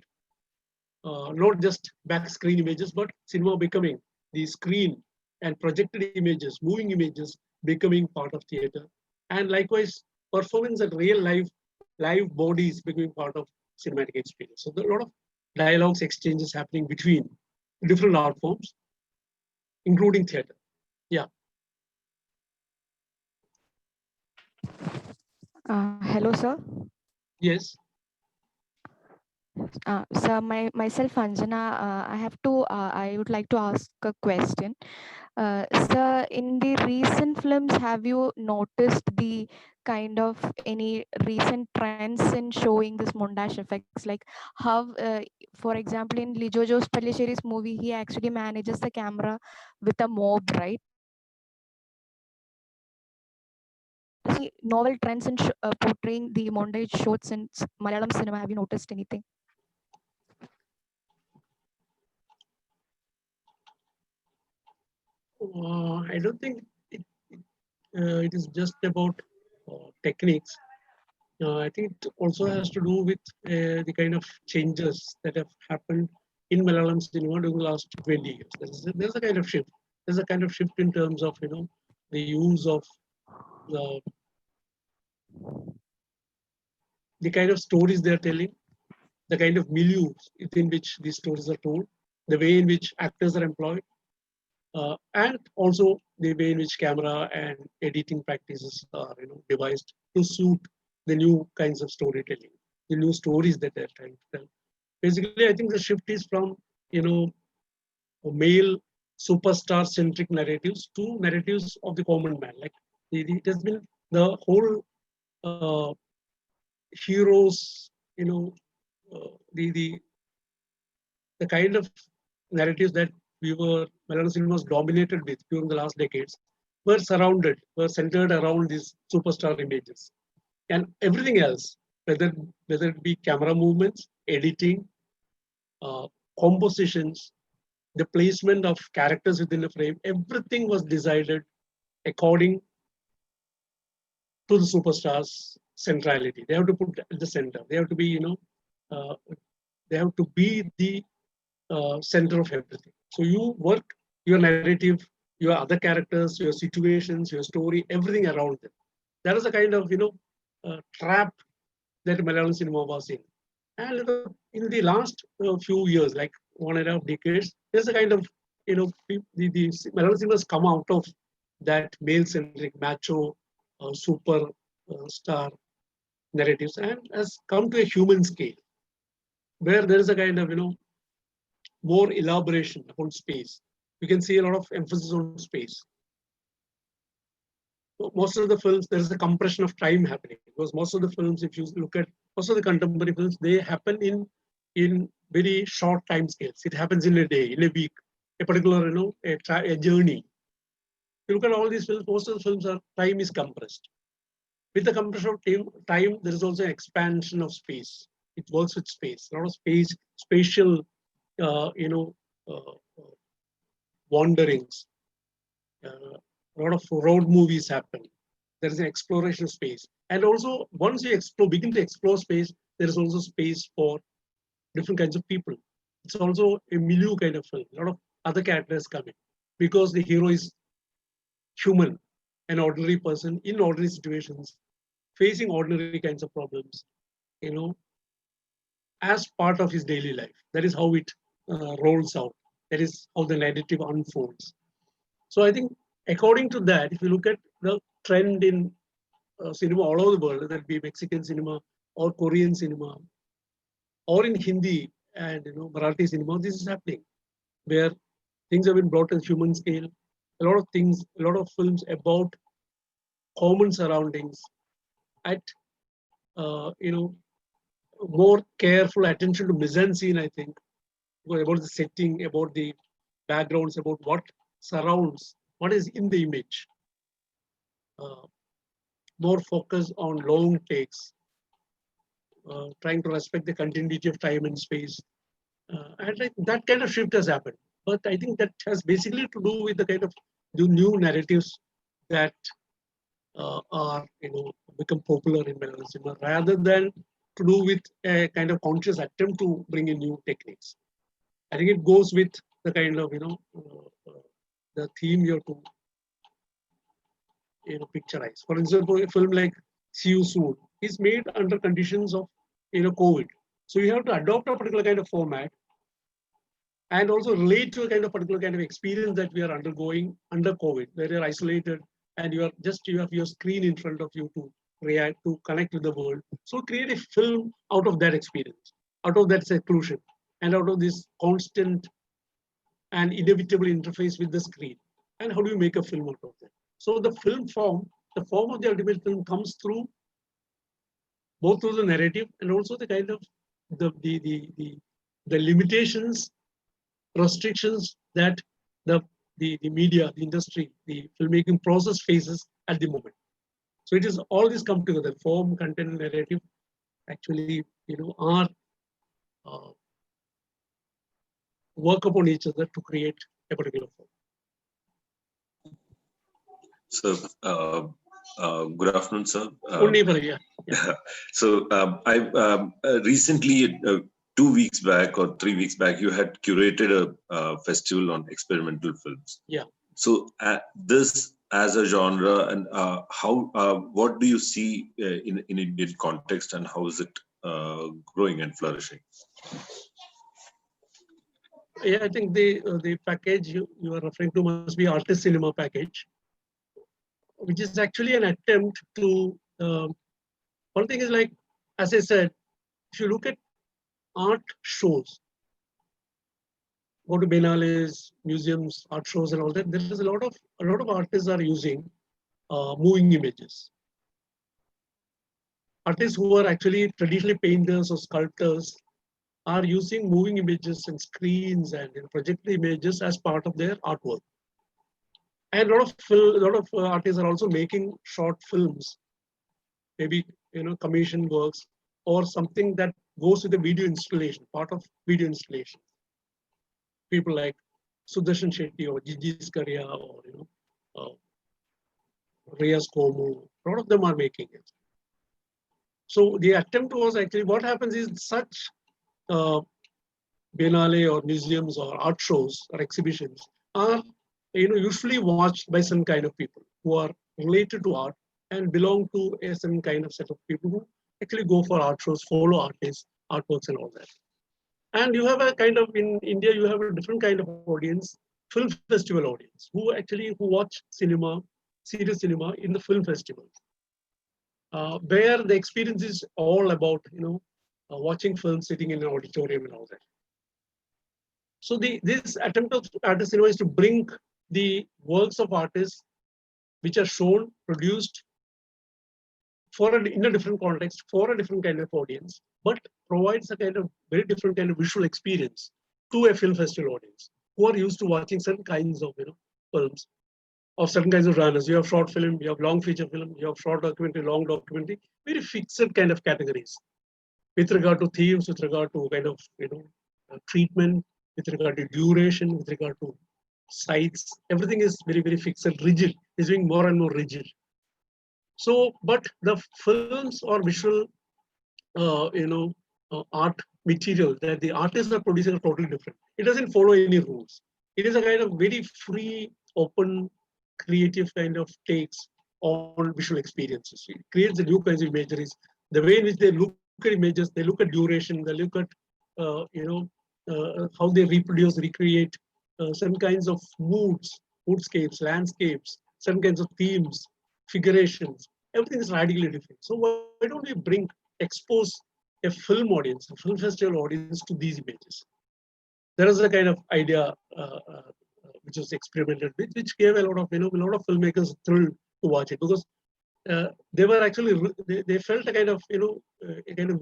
Not just back screen images, but cinema becoming the screen and projected images, moving images becoming part of theater. And likewise, performance and real live bodies becoming part of cinematic experience. So there are a lot of dialogues, exchanges happening between different art forms, including theater. Yeah. Hello, sir. Yes. Sir, myself Anjana, I would like to ask a question. Sir, in the recent films, have you noticed the kind of any recent trends in showing this montage effects? Like how, for example, in Lijo Jo's Pallisheri's movie, he actually manages the camera with a mob, right? Any novel trends in portraying the montage shots in Malayalam cinema? Have you noticed anything? I don't think it is just about techniques. I think it also has to do with the kind of changes that have happened in Malayalam cinema during the last 20 years. There's a kind of shift. There's a kind of shift in terms of the use of the kind of stories they're telling, the kind of milieu within which these stories are told, the way in which actors are employed, and also the way in which camera and editing practices are devised to suit the new kinds of storytelling, the new stories that they're trying to tell. Basically, I think the shift is from you know male superstar centric narratives to narratives of the common man. Like it has been the whole heroes, the the kind of narratives that Malayalam cinema was dominated with during the last decades were centered around these superstar images. And everything else, whether it be camera movements, editing, uh, compositions, the placement of characters within the frame, everything was decided according to the superstars' centrality. They have to put at the center. They have to be, uh, they have to be the center of everything. So you work your narrative, your other characters, your situations, your story, everything around them. That is a kind of trap that Malayalam cinema was in. And in the last few years, like 1.5 decades, there's a kind of the Malayalam cinema has come out of that male-centric, macho, super star narratives and has come to a human scale where there is a kind of more elaboration on space. You can see a lot of emphasis on space. Most of the films, there is a compression of time happening because most of the films, if you look at most of the contemporary films, they happen in very short time scales. It happens in a day, in a week, a particular a journey. You look at all these films, most of the films are time is compressed. With the compression of time, there is also an expansion of space. It works with space, a lot of spatial, wanderings. A lot of road movies happen. There is an exploration of space. And also, once you begin to explore space, there is also space for different kinds of people. It's also a milieu kind of film. A lot of other characters come in because the hero is human, an ordinary person in ordinary situations, facing ordinary kinds of problems, you know, as part of his daily life. That is how it rolls out. That is how the narrative unfolds. So I think according to that, if you look at the trend in cinema all over the world, whether it be Mexican cinema or Korean cinema or in Hindi and Marathi cinema, this is happening where things have been brought to human scale. A lot of things, a lot of films about common surroundings at more careful attention to mise-en-scene, I think, about the setting, about the backgrounds, about what surrounds, what is in the image. Uh, More focus on long takes, trying to respect the continuity of time and space. And like, that kind of shift has happened. But I think that has basically to do with the kind of the new narratives that are become popular in Malayalam cinema, rather than to do with a kind of conscious attempt to bring in new techniques. I think it goes with the kind of the theme you have to picturize. For example, a film like See You Soon is made under conditions of COVID. So you have to adopt a particular kind of format and also relate to a kind of particular kind of experience that we are undergoing under COVID, where you're isolated and you have your screen in front of you to react, to connect with the world. So create a film out of that experience, out of that seclusion, and out of this constant and inevitable interface with the screen. And how do you make a film out of that? So the film form, the form of the ultimate film comes through both through the narrative and also the kind of the limitations, restrictions that the media, the industry, the filmmaking process faces at the moment. So it is all this come together: form, content, and narrative. Actually, are work upon each other to create a particular form. So, good afternoon, sir. Yeah. So, I recently, 2 weeks back or 3 weeks back, you had curated a festival on experimental films. Yeah. So, this as a genre, and what do you see in Indian context, and how is it growing and flourishing? Yeah, I think the package you are referring to must be artist cinema package, which is actually an attempt to. One thing is, like, as I said, if you look at art shows, go to biennales, museums, art shows, and all that, there is a lot of artists are using moving images. Artists who are actually traditionally painters or sculptors are using moving images and screens and projected images as part of their artwork. And a lot of artists are also making short films, maybe commission works or something that goes with the video installation, part of video installation. People like Sudarshan Shetty or Gigi Skaria or Reyes Komu, a lot of them are making it. So the attempt was actually, what happens is such biennale or museums or art shows or exhibitions are usually watched by some kind of people who are related to art and belong to a certain kind of set of people who actually go for art shows, follow artists, artworks and all that. And you have a kind of, in India, you have a different kind of audience, film festival audience, who watch cinema, serious cinema in the film festivals, where the experience is all about, watching films, sitting in an auditorium and all that. So this attempt of artist cinema is to bring the works of artists which are shown, produced in a different context, for a different kind of audience, but provides a kind of very different kind of visual experience to a film festival audience who are used to watching certain kinds of films of certain kinds of genres. You have short film, you have long feature film, you have short documentary, long documentary, very fixed kind of categories with regard to themes, with regard to kind of treatment, with regard to duration, with regard to sites. Everything is very, very fixed and rigid. It's being more and more rigid. So, but the films or visual, art material that the artists are producing are totally different. It doesn't follow any rules. It is a kind of very free, open, creative kind of takes on visual experiences. It creates the new kinds of imageries. The way in which they look at images, they look at duration, they look at, how they reproduce, recreate certain kinds of moodscapes, landscapes, certain kinds of themes, figurations. Everything is radically different. So why don't we expose a film audience, a film festival audience to these images? There is a kind of idea which was experimented with, which gave a lot of filmmakers thrill to watch it, because they were actually they felt a kind of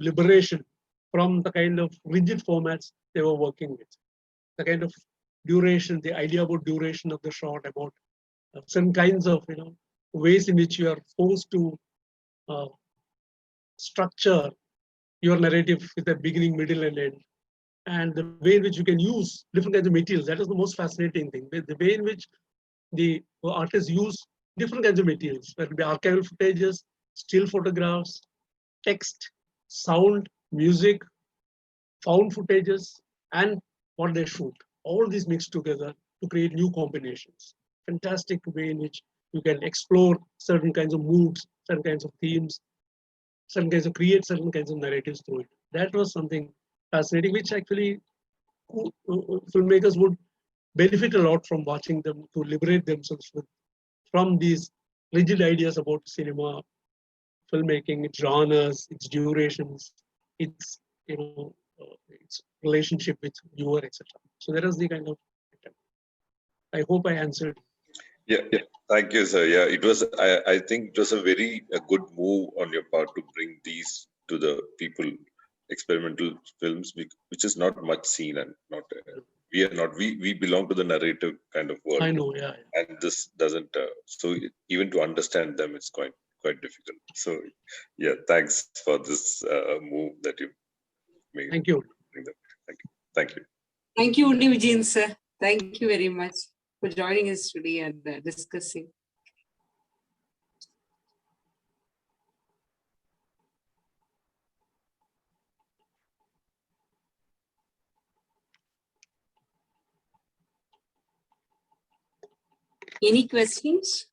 liberation from the kind of rigid formats they were working with, the kind of duration, the idea about duration of the shot, about certain kinds of ways in which you are forced to structure your narrative with a beginning, middle, and end, and the way in which you can use different kinds of materials. That is the most fascinating thing. The way in which the artists use different kinds of materials, whether it be archival footages, still photographs, text, sound, music, found footages, and what they shoot. All these mixed together to create new combinations. Fantastic way in which you can explore certain kinds of moods, certain kinds of themes, create certain kinds of narratives through it. That was something fascinating, which actually filmmakers would benefit a lot from watching them, to liberate themselves from these rigid ideas about cinema, filmmaking, its genres, its durations, its its relationship with viewer, etc. So that is the kind of. I hope I answered. Yeah, yeah. Thank you, sir. Yeah, it was. I think it was a good move on your part to bring these to the people, experimental films, which is not much seen and not. We are not. We belong to the narrative kind of world. I know. Yeah. And this doesn't. So even to understand them, it's quite difficult. So yeah, thanks for this move that you made. Thank you. Thank you. Thank you. Thank you, Undi Vijay, sir. Thank you very much for joining us today and discussing. Any questions?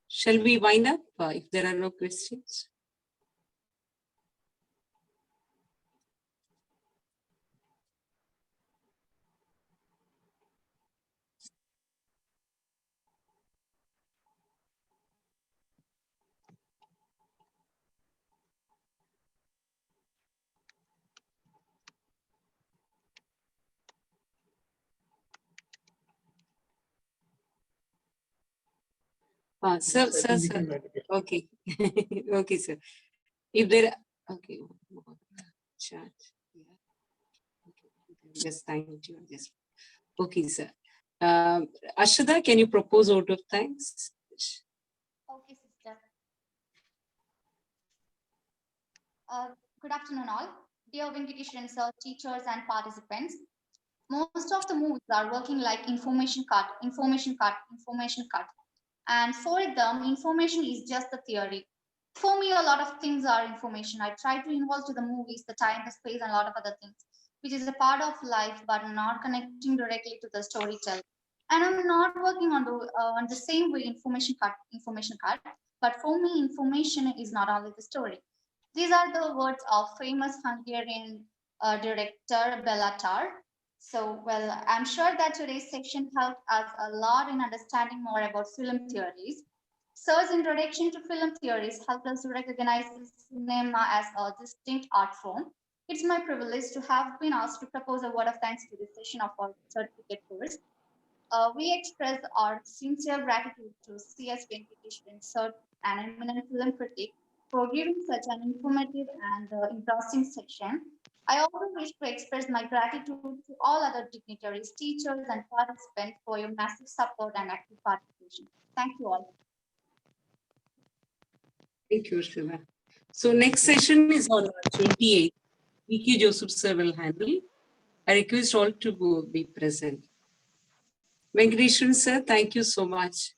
Shall we wind up if there are no questions? Sir. Okay. Okay, sir. If there, okay. Chat. Yeah. Okay. Just thank you. Just okay, sir. Ashada, can you propose vote of thanks? Okay, sister. Good afternoon, all. Dear Venkiteswaran sir, teachers and participants. Most of the movies are working like information card. And for them, information is just the theory. For me, a lot of things are information. I try to involve to the movies, the time, the space, and a lot of other things, which is a part of life, but not connecting directly to the storytelling. And I'm not working on the same way information card. But for me, information is not only the story. These are the words of famous Hungarian director Bela Tar. So, well, I'm sure that today's section helped us a lot in understanding more about film theories. Sir's introduction to film theories helped us to recognize cinema as a distinct art form. It's my privilege to have been asked to propose a word of thanks to this session of our certificate course. We express our sincere gratitude to C.S. Venkiteswaran, Sir, an eminent film critic, for giving such an informative and interesting section. I also wish to express my gratitude to all other dignitaries, teachers, and participants for your massive support and active participation. Thank you all. Thank you, Shiva. So next session is on 28th. V.Q. Joseph sir will handle. I request all to be present. Venkateswaran sir, thank you so much.